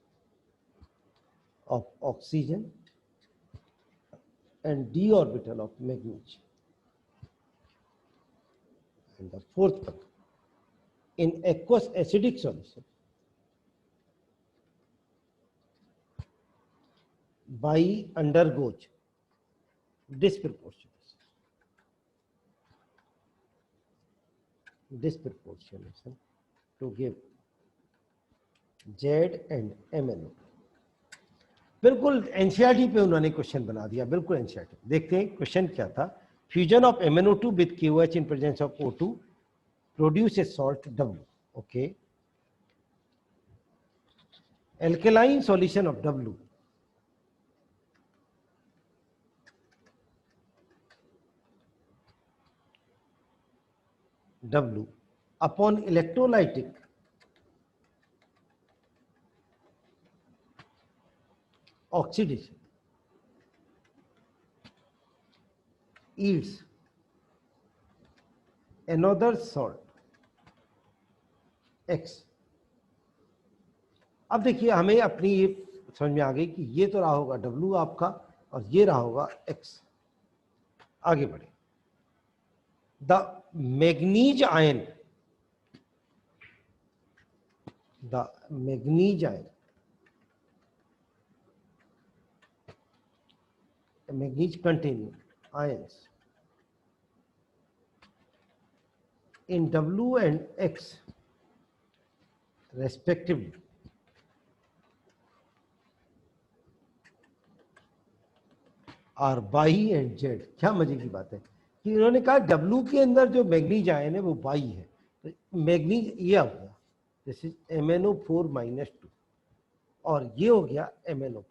of oxygen and d orbital of magnesium. And the fourth one, in aqueous acidic solution, Y undergoes disproportionation to give Z and MnO। बिल्कुल एनसीईआरटी पे उन्होंने क्वेश्चन बना दिया, बिल्कुल एनसीईआरटी। देखते हैं क्वेश्चन क्या था। Fusion of MnO2 with KOH in presence of O2 produce a salt W। Okay, alkaline solution of W upon electrolytic oxidation yields another salt X। अब देखिए हमें अपनी ये समझ में आ गई कि ये तो रहा होगा W आपका और ये रहा होगा X। आगे बढ़े, the manganese ion manganese containing ions in W and X respectively और Y and Z। क्या मजे की बात है कि उन्होंने कहा W के अंदर जो मैग्नीज आयन है वो Y है, तो मैग्नीज ये हो गया, दिस इज MnO4 - 2 और ये हो गया MnO4।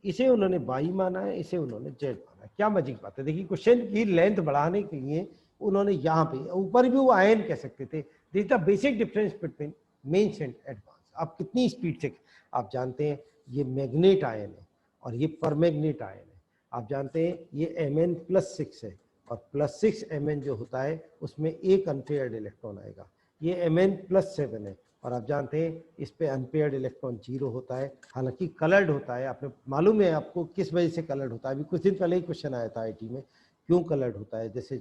इसे उन्होंने Y माना है, इसे उन्होंने Z माना है। क्या मजे की बात है। देखिए क्वेश्चन की लेंथ बढ़ाने के लिए उन्होंने यहाँ पे ऊपर भी वो आयन कह सकते थे। This is the basic difference between mains and advance. आप कितनी स्पीड से, आप जानते हैं ये मैग्नेट आयन है और ये परमैग्नेट आयन है। आप जानते हैं ये Mn+6 है और +6 Mn जो होता है उसमें एक अनपेयर्ड इलेक्ट्रॉन आएगा। ये Mn+7 है और आप जानते हैं इस पे अनपेयर्ड इलेक्ट्रॉन 0 होता है, हालांकि कलर्ड होता है। आपने मालूम है आपको किस वजह से कलर्ड होता है? अभी कुछ दिन पहले ही क्वेश्चन आया था आईटी में, क्यों कलर्ड होता है? जैसे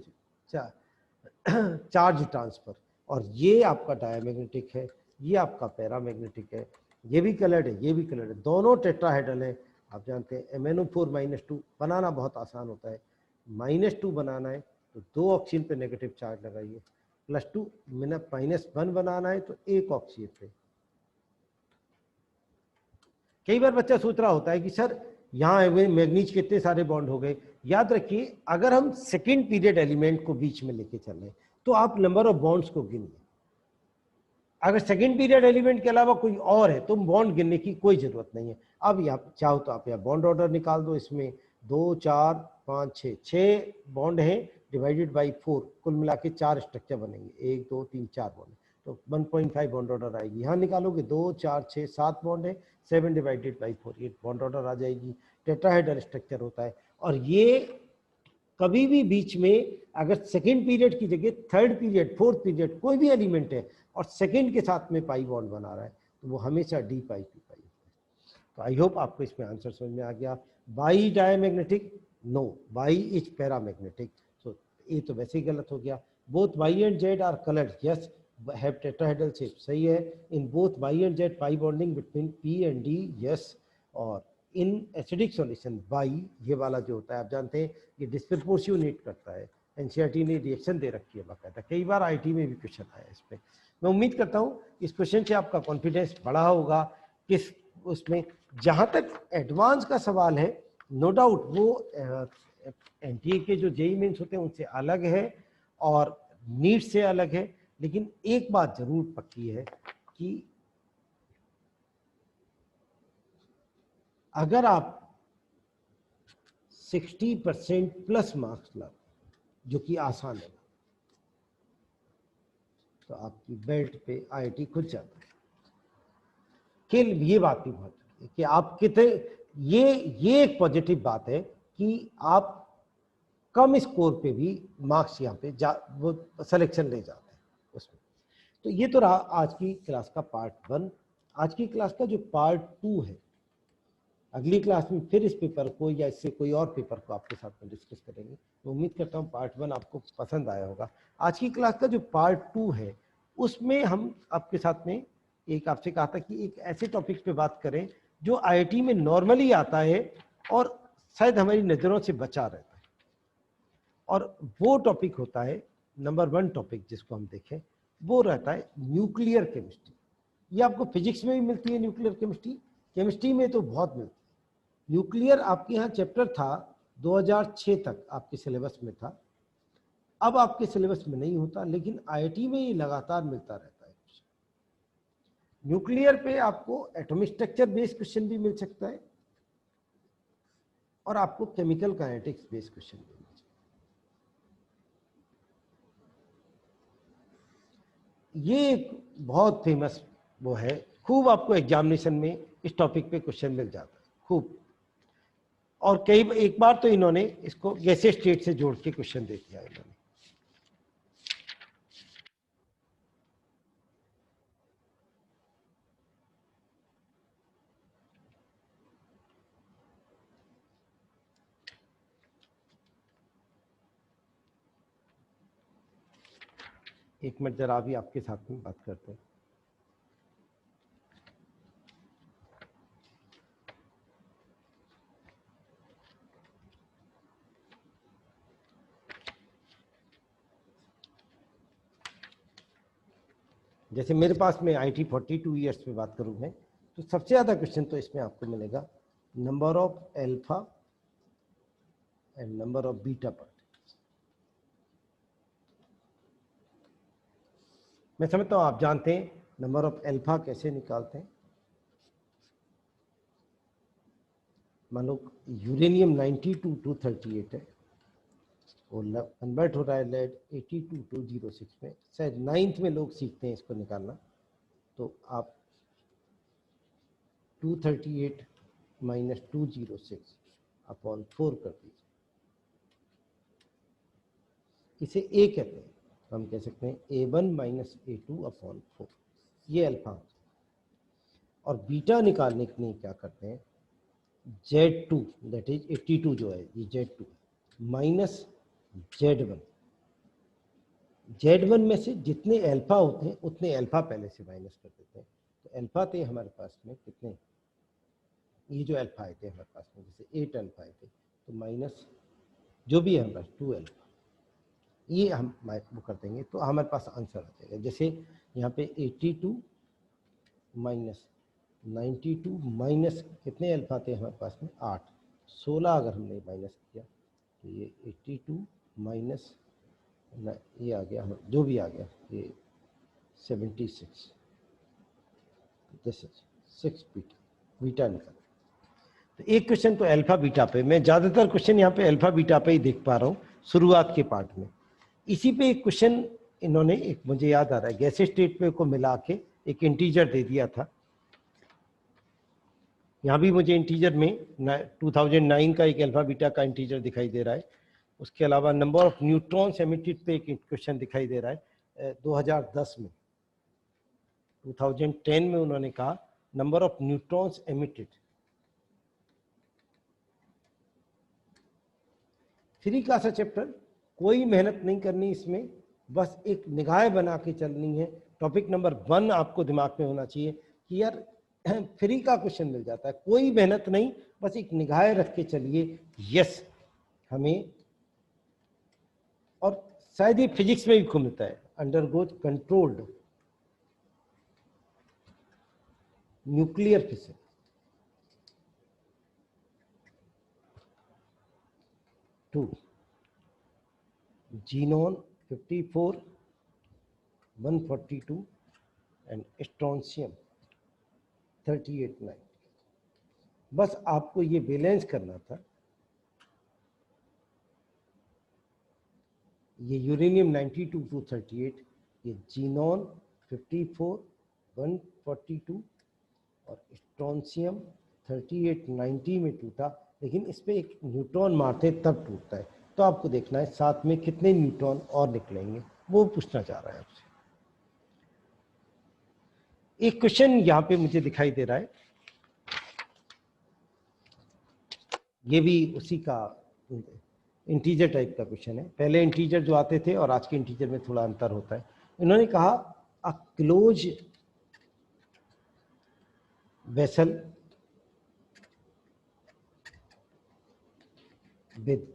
चार्ज ट्रांसफर। और ये आपका डायमैग्नेटिक है, ये आपका पैरामैग्नेटिक है, ये भी कलर्ड है, ये भी कलर्ड है, दोनों टेट्राहेड्रल है। आप जानते हैं MnO4 - 2 बनाना बहुत आसान होता है। -2 बनाना है तो 2 ऑक्सीजन पे नेगेटिव चार्ज लगाइए, +2 -1 बनाना है तो 1 ऑक्सीजन पे। कई बार बच्चा सोच रहा होता है कि सर यहाँ मैग्नीज के इतने सारे बॉन्ड हो गए। याद रखिए अगर हम सेकेंड पीरियड एलिमेंट को बीच में लेके चल रहे हैं तो आप नंबर ऑफ बॉन्ड्स को गिनिए। अगर सेकेंड पीरियड एलिमेंट के अलावा कोई और है तो बॉन्ड गिनने की कोई जरूरत नहीं है। अब यहाँ चाहो तो आप यहाँ बॉन्ड ऑर्डर निकाल दो, इसमें 2 4 5 6 बॉन्ड हैं डिवाइडेड बाई 4, कुल मिला के 4 स्ट्रक्चर बनेंगे, 1 2 3 4 बॉन्ड, तो 1.5 बॉन्ड ऑर्डर आएगी। यहाँ निकालोगे 2 4 6 7 बॉन्ड है, 7 डिवाइडेड बाई 4, ये बॉन्ड ऑर्डर आ जाएगी। टेट्राहेड्रल स्ट्रक्चर होता है, और ये कभी भी बीच में अगर सेकेंड पीरियड की जगह थर्ड पीरियड, फोर्थ पीरियड कोई भी एलिमेंट है और सेकेंड के साथ में पाई बॉन्ड बना रहा है, तो वो हमेशा डी पाई पी पाई। तो आई होप आपको इसमें आंसर समझ में आ गया। Bi diamagnetic, no, bi is paramagnetic, so ये तो वैसे ही गलत हो गया। Both Y and Z are coloured, yes, have tetrahedral shape, सही है। In both Y and Z pi bonding between P and D, yes. और इन एसिडिक सॉल्यूशन वाई, ये वाला जो होता है आप जानते हैं ये डिस्प्रपोर्शनेट करता है। एनसीईआरटी ने रिएक्शन दे रखी है बाकायदा, कई बार आईटी में भी क्वेश्चन आया इस पे। मैं उम्मीद करता हूँ इस क्वेश्चन से आपका कॉन्फिडेंस बढ़ा होगा। किस उसमें जहां तक एडवांस का सवाल है, नो डाउट वो एनटीए के जो जेईई मेंस होते हैं उनसे अलग है और नीट से अलग है, लेकिन एक बात जरूर पक्की है कि अगर आप 60% प्लस मार्क्स लाते, जो कि आसान है, तो आपकी बेल्ट पे आईआईटी खुद जाता है। कि ये बात भी बहुत है कि आप कितने, ये एक पॉजिटिव बात है कि आप कम स्कोर पे भी मार्क्स यहाँ पे वो सिलेक्शन ले जाते हैं उसमें। तो ये तो रहा आज की क्लास का पार्ट 1। आज की क्लास का जो पार्ट 2 है, अगली क्लास में फिर इस पेपर को या इससे कोई और पेपर को आपके साथ में डिस्कस करेंगे। तो उम्मीद करता हूँ पार्ट 1 आपको पसंद आया होगा। आज की क्लास का जो पार्ट 2 है उसमें हम आपके साथ में एक आपसे कहा था कि एक ऐसे टॉपिक पे बात करें जो आईआईटी में नॉर्मली आता है और शायद हमारी नज़रों से बचा रहता है, और वो टॉपिक होता है नंबर 1 टॉपिक जिसको हम देखें, वो रहता है न्यूक्लियर केमिस्ट्री। ये आपको फिजिक्स में भी मिलती है न्यूक्लियर केमिस्ट्री, केमिस्ट्री में तो बहुत मिलती है। न्यूक्लियर आपके यहाँ चैप्टर था 2006 तक आपके सिलेबस में था, अब आपके सिलेबस में नहीं होता, लेकिन आईआईटी में ये लगातार मिलता रहता है। न्यूक्लियर पे आपको एटॉमिक स्ट्रक्चर बेस्ड क्वेश्चन भी मिल सकता है और आपको केमिकल काइनेटिक्स बेस्ड क्वेश्चन भी मिल सकता है। ये एक बहुत फेमस वो है, खूब आपको एग्जामिनेशन में इस टॉपिक पे क्वेश्चन मिल जाता है खूब, और कई एक बार तो इन्होंने इसको गैसीय स्टेट से जोड़ के क्वेश्चन दे दिया इन्होंने। एक मिनट जरा अभी आपके साथ में बात करते हैं। जैसे मेरे पास में IT 42 ईयर्स पे बात करूँ मैं, तो सबसे ज़्यादा क्वेश्चन तो इसमें आपको मिलेगा number of alpha and number of beta particles. मैं समझता हूँ आप जानते हैं नंबर ऑफ अल्फा कैसे निकालते हैं। मान लो यूरेनियम 92 238 है, वो कन्वर्ट हो रहा है लेड 82 206 में, शायद 9th में लोग सीखते हैं इसको निकालना। तो आप 238 माइनस 206 अपॉन 4 कर दीजिए, इसे ए कहते हैं, तो हम कह सकते हैं A1 माइनस A2 अपॉन 4, ये अल्फा। और बीटा निकालने के लिए क्या करते हैं, Z2 दैट इज 82 जो है ये Z2 माइनस Z1, Z1 में से जितने अल्फा होते हैं उतने अल्फा पहले से माइनस कर देते हैं। तो अल्फा थे हमारे पास में कितने, ये जो अल्फा आए थे हमारे पास में, जैसे 8 अल्फा आए थे, तो माइनस जो भी है हमारे पास 2 अल्फा, ये हम वो कर देंगे तो हमारे पास आंसर आ जाएगा। जैसे यहाँ पे 82 माइनस 92 माइनस कितने अल्फा थे हमारे पास में 8, 16 अगर हमने माइनस किया तो ये 82 माइनस ये आ गया, जो भी आ गया ये 76, दिस इज 6 बीटा निकल। तो एक क्वेश्चन तो अल्फा बीटा पे, मैं ज़्यादातर क्वेश्चन यहाँ पे अल्फा बीटा पे ही देख पा रहा हूँ, शुरुआत के पार्ट में। इसी पे एक क्वेश्चन इन्होंने, एक मुझे याद आ रहा है, गैस स्टेट पे को मिला के एक इंटीजर दे दिया था। यहाँ भी मुझे इंटीजर में 2009 का एक अल्फा बीटा का इंटीजर दिखाई दे रहा है। उसके अलावा नंबर ऑफ न्यूट्रॉन्स एमिटेड पे एक क्वेश्चन दिखाई दे रहा है 2010 में। 2010 में उन्होंने कहा number of neutrons emitted. Free का सा चैप्टर, कोई मेहनत नहीं करनी इसमें, बस एक निगाह बना के चलनी है। टॉपिक नंबर 1 आपको दिमाग में होना चाहिए कि यार फ्री का क्वेश्चन मिल जाता है, कोई मेहनत नहीं, बस एक निगाह रख के चलिए। यस, हमें, और शायद ये फिजिक्स में भी खूब मिलता है, undergoes controlled nuclear fission. To xenon 54 142 and strontium 3890। बस आपको ये बैलेंस करना था। ये यूरेनियम 92 238, ये xenon 54 142 और स्ट्रोंशियम 3890 में टूटा, लेकिन इस पे एक न्यूट्रॉन मारते तब टूटता है। तो आपको देखना है साथ में कितने न्यूट्रॉन और निकलेंगे, वो पूछना चाह रहा है आपसे। एक क्वेश्चन यहाँ पे मुझे दिखाई दे रहा है, ये भी उसी का इंटीजर टाइप का क्वेश्चन है। पहले इंटीजर जो आते थे और आज के इंटीजर में थोड़ा अंतर होता है। इन्होंने कहा a close vessel with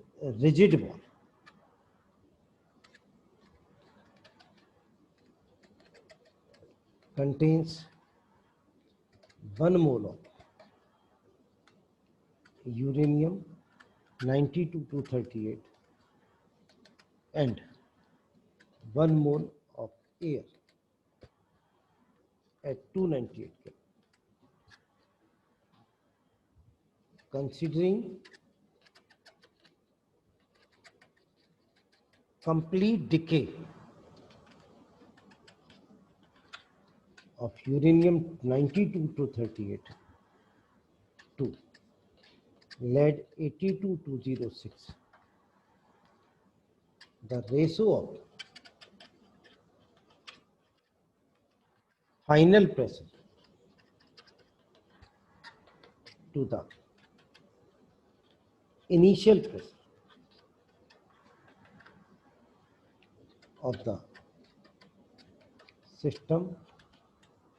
rigid wall contains 1 mole of uranium 92 238 and 1 mole of air at 298 Kelvin. Considering complete decay of uranium 92 238 to lead 82 206, the ratio of final pressure to the initial pressure of the system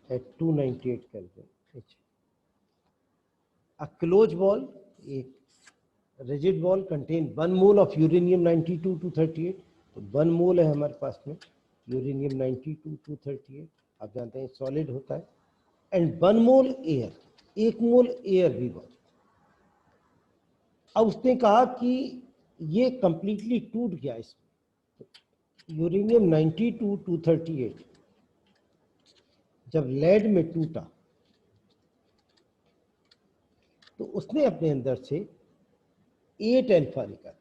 at 298 Kelvin H. A closed ball, a rigid ball contain 1 mole of uranium 92 238, तो 1 मोल है हमारे पास में uranium 92 238, आप जानते हैं solid होता है, and 1 mole air, 1 mole air भी मौजूद। अब उसने कहा कि ये कंप्लीटली टूट गया इसमें, यूरेनियम 92 238 जब लेड में टूटा तो उसने अपने अंदर से 8 अल्फा निकाला,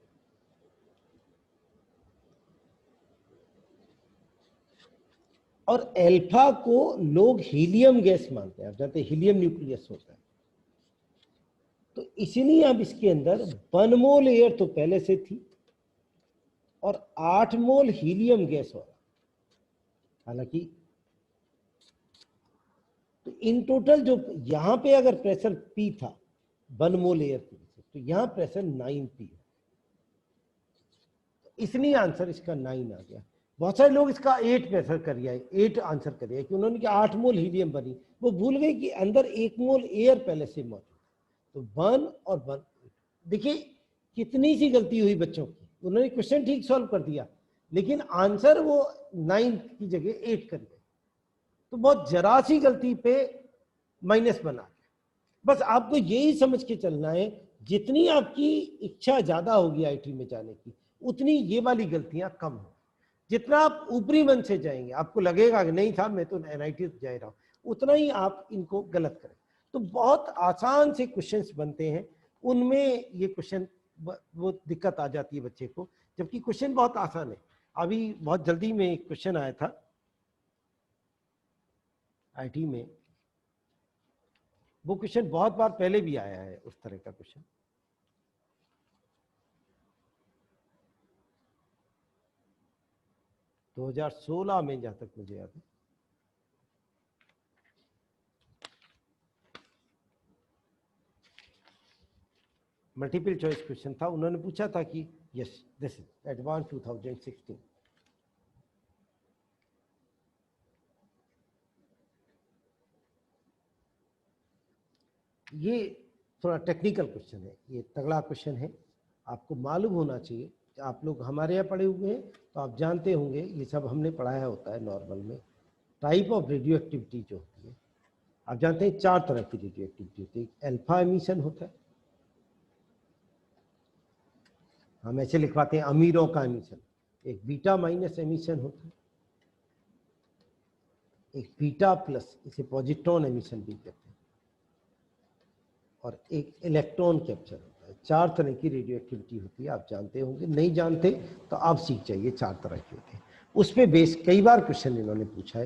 और अल्फा को लोग हीलियम गैस मानते हैं, आप जानते हैं हीलियम न्यूक्लियस होता है। तो इसीलिए अब इसके अंदर 1 मोल एयर तो पहले से थी और 8 मोल हीलियम गैस हो रहा, हालांकि तो इन टोटल जो यहां पे अगर प्रेशर P था 1 मोल एयर की वजह से, तो यहां प्रेशर 9P है, इसलिए आंसर इसका 9 आ गया। बहुत सारे लोग इसका 8 प्रेशर कर गया, 8 आंसर कर गया कि उन्होंने कहा 8 मोल हीलियम बनी, वो भूल गए कि अंदर 1 मोल एयर पहले से मौजूद। तो 1 और 1, देखिए कितनी सी गलती हुई बच्चों की, उन्होंने क्वेश्चन ठीक सॉल्व कर दिया लेकिन आंसर वो 9 की जगह 8 कर गए, तो बहुत जरा सी गलती पे माइनस बना। बस आपको यही समझ के चलना है, जितनी आपकी इच्छा ज्यादा होगी आईटी में जाने की, उतनी ये वाली गलतियां कम हो। जितना आप ऊपरी मन से जाएंगे, आपको लगेगा कि नहीं साहब मैं तो एनआईटी जा रहा हूं, उतना ही आप इनको गलत करें। तो बहुत आसान से क्वेश्चंस बनते हैं, उनमें ये क्वेश्चन वो दिक्कत आ जाती है बच्चे को, जबकि क्वेश्चन बहुत आसान है। अभी बहुत जल्दी में एक क्वेश्चन आया था आईटी में, वो क्वेश्चन बहुत बार पहले भी आया है उस तरह का क्वेश्चन। दो 2016 में जहां तक मुझे याद है, मल्टीपल चॉइस क्वेश्चन था। उन्होंने पूछा था कि यस दिस इज एडवांस 2016। ये थोड़ा टेक्निकल क्वेश्चन है, ये तगड़ा क्वेश्चन है, आपको मालूम होना चाहिए। आप लोग हमारे यहाँ पढ़े हुए हैं तो आप जानते होंगे, ये सब हमने पढ़ाया होता है नॉर्मल में। टाइप ऑफ रेडियो एक्टिविटी जो होती है, आप जानते हैं 4 तरह की रेडियो एक्टिविटी होती है। अल्फा एमिशन होता है, हम ऐसे लिखवाते हैं अमीरों का एमिशन। एक बीटा माइनस एमिशन होता है, एक बीटा प्लस, इसे पॉजिट्रॉन एमिशन भी कहते हैं, और एक इलेक्ट्रॉन कैप्चर होता है। 4 तरह की रेडियो एक्टिविटी होती है, आप जानते होंगे, नहीं जानते तो आप सीख जाइए। 4 तरह की होती है, उस पर बेस कई बार क्वेश्चन इन्होंने पूछा है,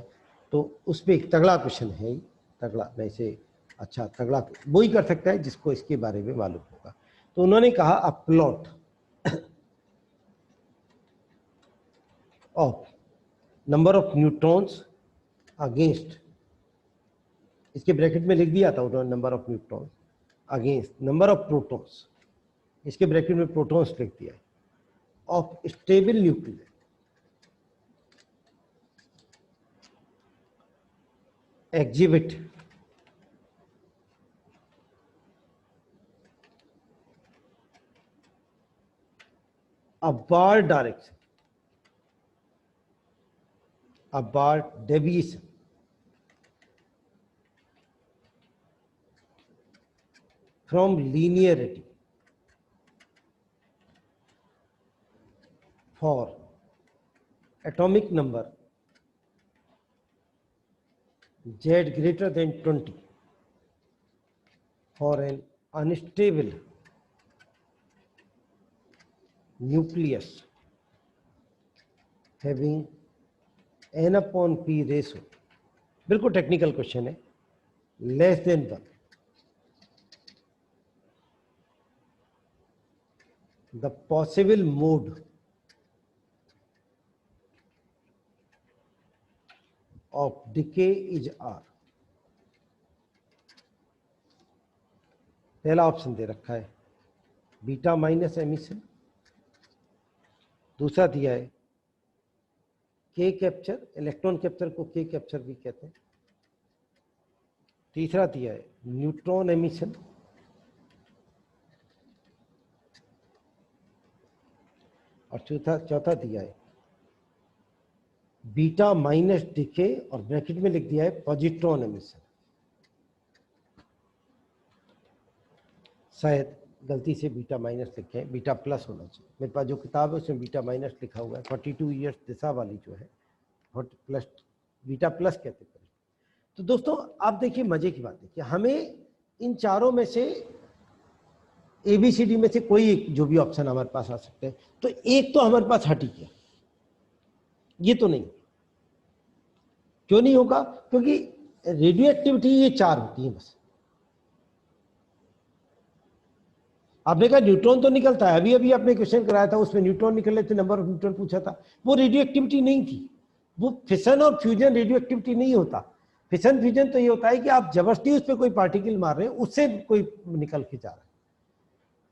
तो उस पर एक तगड़ा क्वेश्चन है। तगड़ा वैसे अच्छा तगड़ा वो ही कर सकता है जिसको इसके बारे में मालूम होगा। तो उन्होंने कहा अ plot of number of neutrons against, इसके ब्रैकेट में लिख दिया था उन्होंने number of neutrons against number of protons, इसके ब्रैकेट में प्रोटॉन्स लिख दिया है, of stable nuclear exhibit a bar direction, a bar deviation from linearity for atomic number Z greater than 20 for an unstable nucleus having n/p ratio, बिल्कुल technical question है, less than 1, the possible mode of decay is R। पहला option दे रखा है beta minus emission, दूसरा दिया है के capture, electron capture को के कैप्चर भी कहते हैं, तीसरा दिया है न्यूट्रॉन एमिशन, और चौथा दिया है बीटा माइनस डिके, और ब्रैकेट में लिख दिया है पॉजिट्रॉन एमिशन। शायद गलती से बीटा माइनस लिखे हैं, बीटा प्लस होना चाहिए। मेरे पास जो किताब है उसमें बीटा माइनस लिखा हुआ है, 42 ईयर्स दिशा वाली जो है प्लस, बीटा प्लस कहते हैं। तो दोस्तों आप देखिए मजे की बात है कि हमें इन चारों में से ABCD में से कोई एक जो भी ऑप्शन हमारे पास आ सकते हैं, तो एक तो हमारे पास हट ही गया, ये तो नहीं। क्यों नहीं होगा? क्योंकि रेडियो एक्टिविटी ये 4 होती है बस। आपने कहा न्यूट्रॉन तो निकलता है, अभी अभी आपने क्वेश्चन कराया था उसमें न्यूट्रॉन निकले थे, नंबर ऑफ न्यूट्रॉन पूछा था, वो रेडियो एक्टिविटी नहीं थी। वो फिशन और फ्यूजन रेडियो एक्टिविटी नहीं होता। फिशन फ्यूजन तो ये होता है कि आप जबरदस्ती उस पर कोई पार्टिकल मार रहे हैं, उससे कोई निकल के जा रहा है।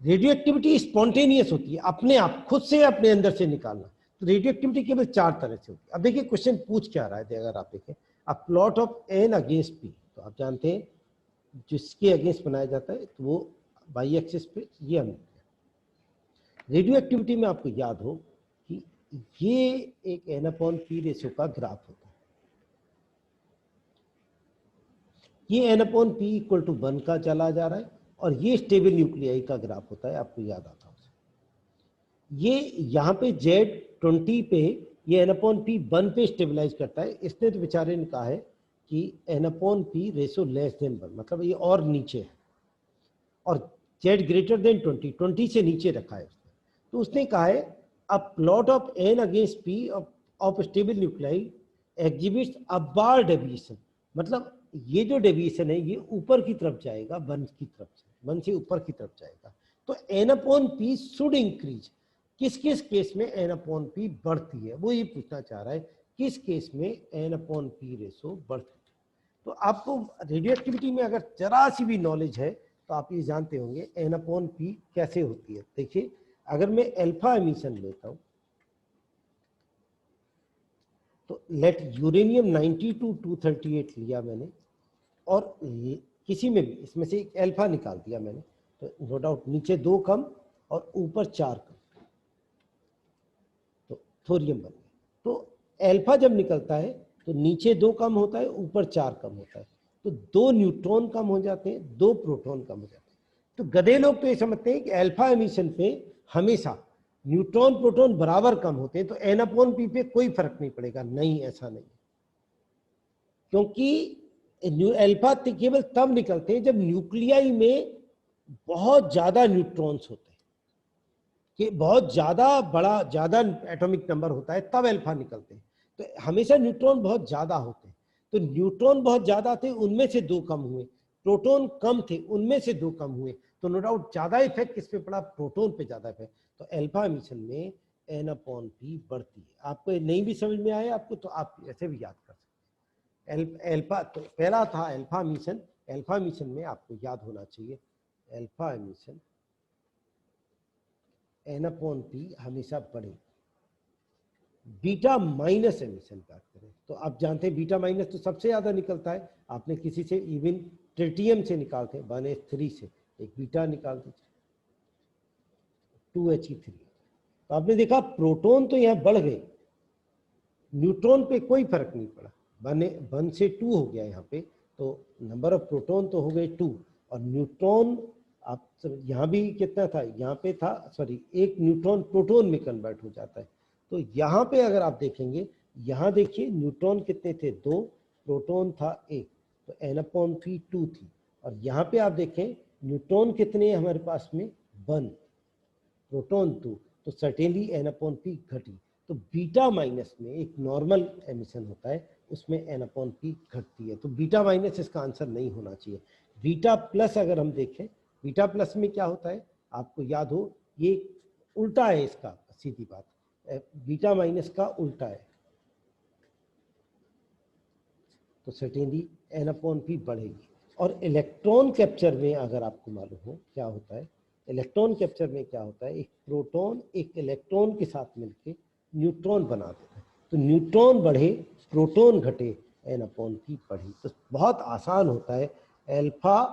रेडियो एक्टिविटी स्पॉन्टेनियस होती है, अपने आप खुद से अपने अंदर से निकालना। तो रेडियो एक्टिविटी केवल 4 तरह से होती है। अब देखिए क्वेश्चन पूछ क्या रहा है, अगर आप देखें a plot of N against P, तो आप जानते हैं जिसके अगेंस्ट बनाया जाता है तो वो बाई एक्सिस पे ये हम रेडियो एक्टिविटी में आपको याद हो कि ये एक n/p रेशियो का ग्राफ होता है। ये n/p इक्वल टू 1 का चला जा रहा है, और ये स्टेबल न्यूक्लियाई का ग्राफ होता है, आपको याद आता है। ये यहाँ पे Z20 पे ये n/p 1 पे स्टेबलाइज करता है। इसने तो बेचारे ने कहा है कि n/p रेशियो लेस देन 1, मतलब ये और नीचे है। और z ग्रेटर देन 20, 20 से नीचे रखा है उसने। तो उसने कहा है अ plot of n against p of stable nuclei exhibits a bar deviation, मतलब ये जो डेविएशन है ये ऊपर की तरफ जाएगा, 1 की तरफ से, 1 से ऊपर की तरफ जाएगा। तो n/p शुड इंक्रीज। किस किस केस में n/p बढ़ती है, वो ये पूछना चाह रहा है, किस केस में n/p रेशो बढ़ती है। तो आपको रेडियो एक्टिविटी में अगर जरा सी भी नॉलेज है तो आप ये जानते होंगे n/p कैसे होती है। देखिए अगर मैं अल्फा एमिशन लेता हूं तो लेट यूरेनियम 92 238 लिया मैंने, और किसी में भी इसमें से एक अल्फा निकाल दिया मैंने, तो नो डाउट नीचे 2 कम और ऊपर 4 कम, तो थोरियम बन गया। तो अल्फा जब निकलता है तो नीचे 2 कम होता है, ऊपर 4 कम होता है, तो 2 न्यूट्रॉन कम हो जाते हैं, 2 प्रोटॉन कम हो जाते हैं। तो गधे लोग तो ये समझते हैं कि अल्फा एमिशन पे हमेशा न्यूट्रॉन प्रोटॉन बराबर कम होते हैं, तो n/p पे कोई फर्क नहीं पड़ेगा। नहीं, ऐसा नहीं, क्योंकि अल्फा केवल तब निकलते हैं जब न्यूक्लियाई में बहुत ज्यादा न्यूट्रॉन्स होते हैं, कि बहुत ज्यादा बड़ा ज्यादा एटॉमिक नंबर होता है, तब अल्फा निकलते हैं। तो हमेशा न्यूट्रॉन बहुत ज्यादा होते हैं, तो न्यूट्रॉन बहुत ज्यादा थे, उनमें से 2 कम हुए, प्रोटॉन कम थे, उनमें से 2 कम हुए, तो नो डाउट ज्यादा इफेक्ट किस पे पड़ा, प्रोटॉन पे ज्यादा इफेक्ट। तो अल्फा एमिशन में n/p बढ़ती है। आपको नहीं भी समझ में आए आपको तो आप ऐसे भी याद कर सकते हैं। अल्फा तो पहला था अल्फा एमिशन, अल्फा एमिशन में आपको याद होना चाहिए अल्फा एमिशन n/p हमेशा बढ़े। बीटा माइनस एमिशन बात करें तो आप जानते हैं बीटा माइनस तो सबसे ज्यादा निकलता है। आपने किसी से इवन ट्रिटियम से निकालते हैं 1s3 से एक बीटा निकाल दीजिए 2he3, तो आपने देखा प्रोटॉन तो यहाँ बढ़ गए, न्यूट्रॉन पे कोई फर्क नहीं पड़ा, 1 से 2 हो गया यहाँ पे, तो नंबर ऑफ प्रोटॉन तो हो गए 2, और न्यूट्रॉन आप यहाँ भी कितना था, यहाँ पे था सॉरी, एक न्यूट्रॉन प्रोटॉन में कन्वर्ट हो जाता है। तो यहाँ पे अगर आप देखेंगे, यहाँ देखिए न्यूट्रॉन कितने थे 2, प्रोटॉन था 1, तो n/p 2 थी, और यहाँ पे आप देखें न्यूट्रॉन कितने हमारे पास में 1, प्रोटॉन 2, तो सर्टेनली n/p घटी। तो बीटा माइनस में एक नॉर्मल एमिशन होता है, उसमें n/p घटती है, तो बीटा माइनस इसका आंसर नहीं होना चाहिए। बीटा प्लस अगर हम देखें, बीटा प्लस में क्या होता है आपको याद हो, ये उल्टा है इसका, सीधी बात, बीटा माइनस का उल्टा है, तो सर्टेनली n/p बढ़ेगी। और इलेक्ट्रॉन कैप्चर में अगर आपको मालूम हो क्या होता है, इलेक्ट्रॉन कैप्चर में क्या होता है, एक प्रोटॉन एक इलेक्ट्रॉन के साथ मिलके न्यूट्रॉन बना देता है, तो न्यूट्रॉन बढ़े प्रोटॉन घटे n/p बढ़ी। तो बहुत आसान होता है, alpha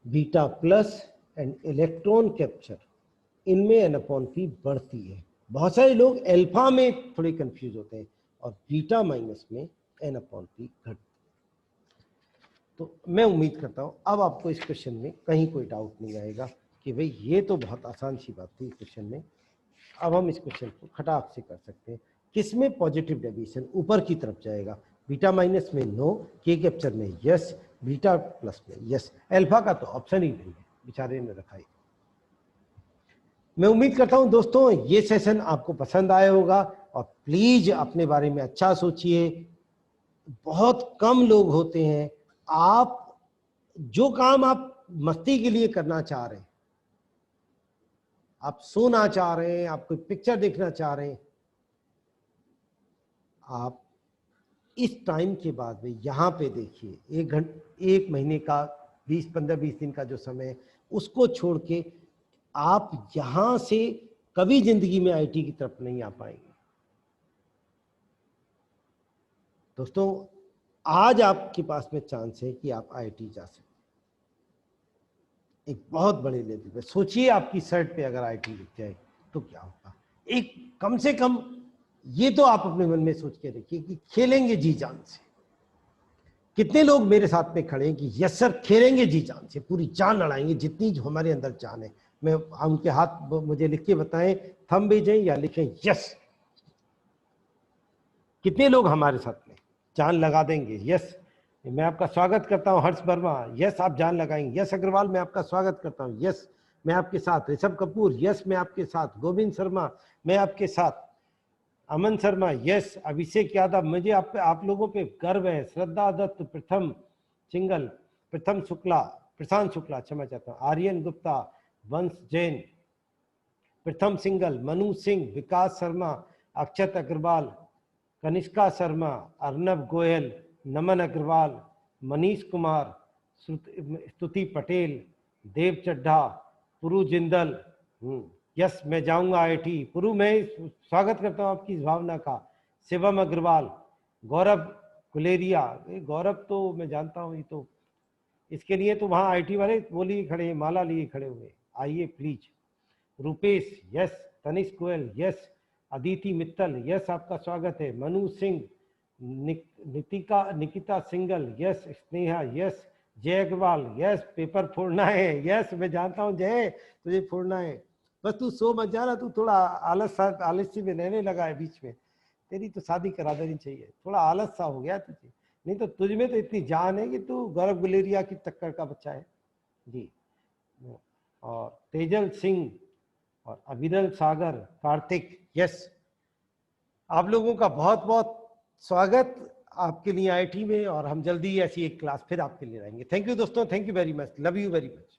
beta plus and electron capture, इनमें n/p बढ़ती है। बहुत सारे लोग अल्फा में थोड़े कंफ्यूज होते हैं और बीटा माइनस में n/p घटती। तो मैं उम्मीद करता हूं अब आपको इस क्वेश्चन में कहीं कोई डाउट नहीं आएगा कि भाई ये तो बहुत आसान सी बात थी क्वेश्चन में। अब हम इस क्वेश्चन को खटाक से कर सकते हैं। किसमें पॉजिटिव डेविएशन ऊपर की तरफ जाएगा, बीटा माइनस में नो, के कैप्चर में यस, बीटा प्लस में यस, अल्फा का तो ऑप्शन ही नहीं है, बेचारे ने रखा है। मैं उम्मीद करता हूं दोस्तों ये सेशन आपको पसंद आया होगा, और प्लीज अपने बारे में अच्छा सोचिए। बहुत कम लोग होते हैं, आप जो काम आप मस्ती के लिए करना चाह रहे हैं, आप सोना चाह रहे हैं, आप कोई पिक्चर देखना चाह रहे हैं, आप इस टाइम के बाद में यहाँ पे देखिए 1 महीने का 15-20 दिन का जो समय, उसको छोड़ के आप यहाँ से कभी जिंदगी में आईटी की तरफ नहीं आ पाएंगे। दोस्तों आज आपके पास में चांस है कि आप आईटी जा सकते, एक बहुत बड़े लेवल पे सोचिए, आपकी शर्ट पे अगर आईटी लिख जाए तो क्या होगा। एक कम से कम ये तो आप अपने मन में सोच के रखिए कि खेलेंगे जी जान से। कितने लोग मेरे साथ में खड़े हैं कि यस सर खेलेंगे जी जान से, पूरी जान लड़ाएंगे जितनी हमारे अंदर जान है। मैं उनके हाथ मुझे लिख के बताएं, थंब भेजें या लिखें यस। कितने लोग हमारे साथ में जान लगा देंगे, यस मैं आपका स्वागत करता हूं। हर्ष वर्मा, यस आप जान लगाएंगे। यस अग्रवाल, मैं आपका स्वागत करता हूं। यस मैं आपके साथ। ऋषभ कपूर, यस मैं आपके साथ। गोविंद शर्मा, मैं आपके साथ। अमन शर्मा, यस। अभिषेक यादव, मुझे आप लोगों पे गर्व है। श्रद्धा दत्त, प्रथम सिंगल, प्रथम शुक्ला, प्रशांत शुक्ला, क्षमा चाहता हूँ। आर्यन गुप्ता, वंश जैन, प्रथम सिंगल, मनु सिंह, विकास शर्मा, अक्षत अग्रवाल, कनिष्का शर्मा, अर्नब गोयल, नमन अग्रवाल, मनीष कुमार, स्तुति पटेल, देव चड्ढा, पुरु जिंदल। यस मैं जाऊंगा आईआईटी। पुरु, मैं स्वागत करता हूं आपकी इस भावना का। शिवम अग्रवाल, गौरव गुलेरिया, गौरव तो मैं जानता हूं, ये तो इसके लिए तो वहाँ आईटी वाले वो लिए खड़े हैं, माला लिए खड़े हुए, आइए please. Rupesh, yes. Tanishq Goyal, yes. Aditi Mittal, yes आपका स्वागत है। Manu Singh, Nikita Singhal, yes. Sneha, yes. Jay Agarwal, yes. Paper फोड़ना है, यस मैं जानता हूँ जय, तुझे फोड़ना है। बस तू सो मत जाना, तू थोड़ा आलसी में रहने लगा है बीच में। तेरी तो शादी करा देनी चाहिए, थोड़ा आलस सा हो गया तुझे। नहीं तो तुझ में तो इतनी जान है कि तू गौरव गुलेरिया की टक्कर का बच्चा है जी। और तेजल सिंह और अभिनव सागर, कार्तिक, यस। आप लोगों का बहुत बहुत स्वागत आपके लिए आईआईटी में, और हम जल्दी ऐसी एक क्लास फिर आपके लिए लाएंगे। थैंक यू दोस्तों, thank you very much, love you very much.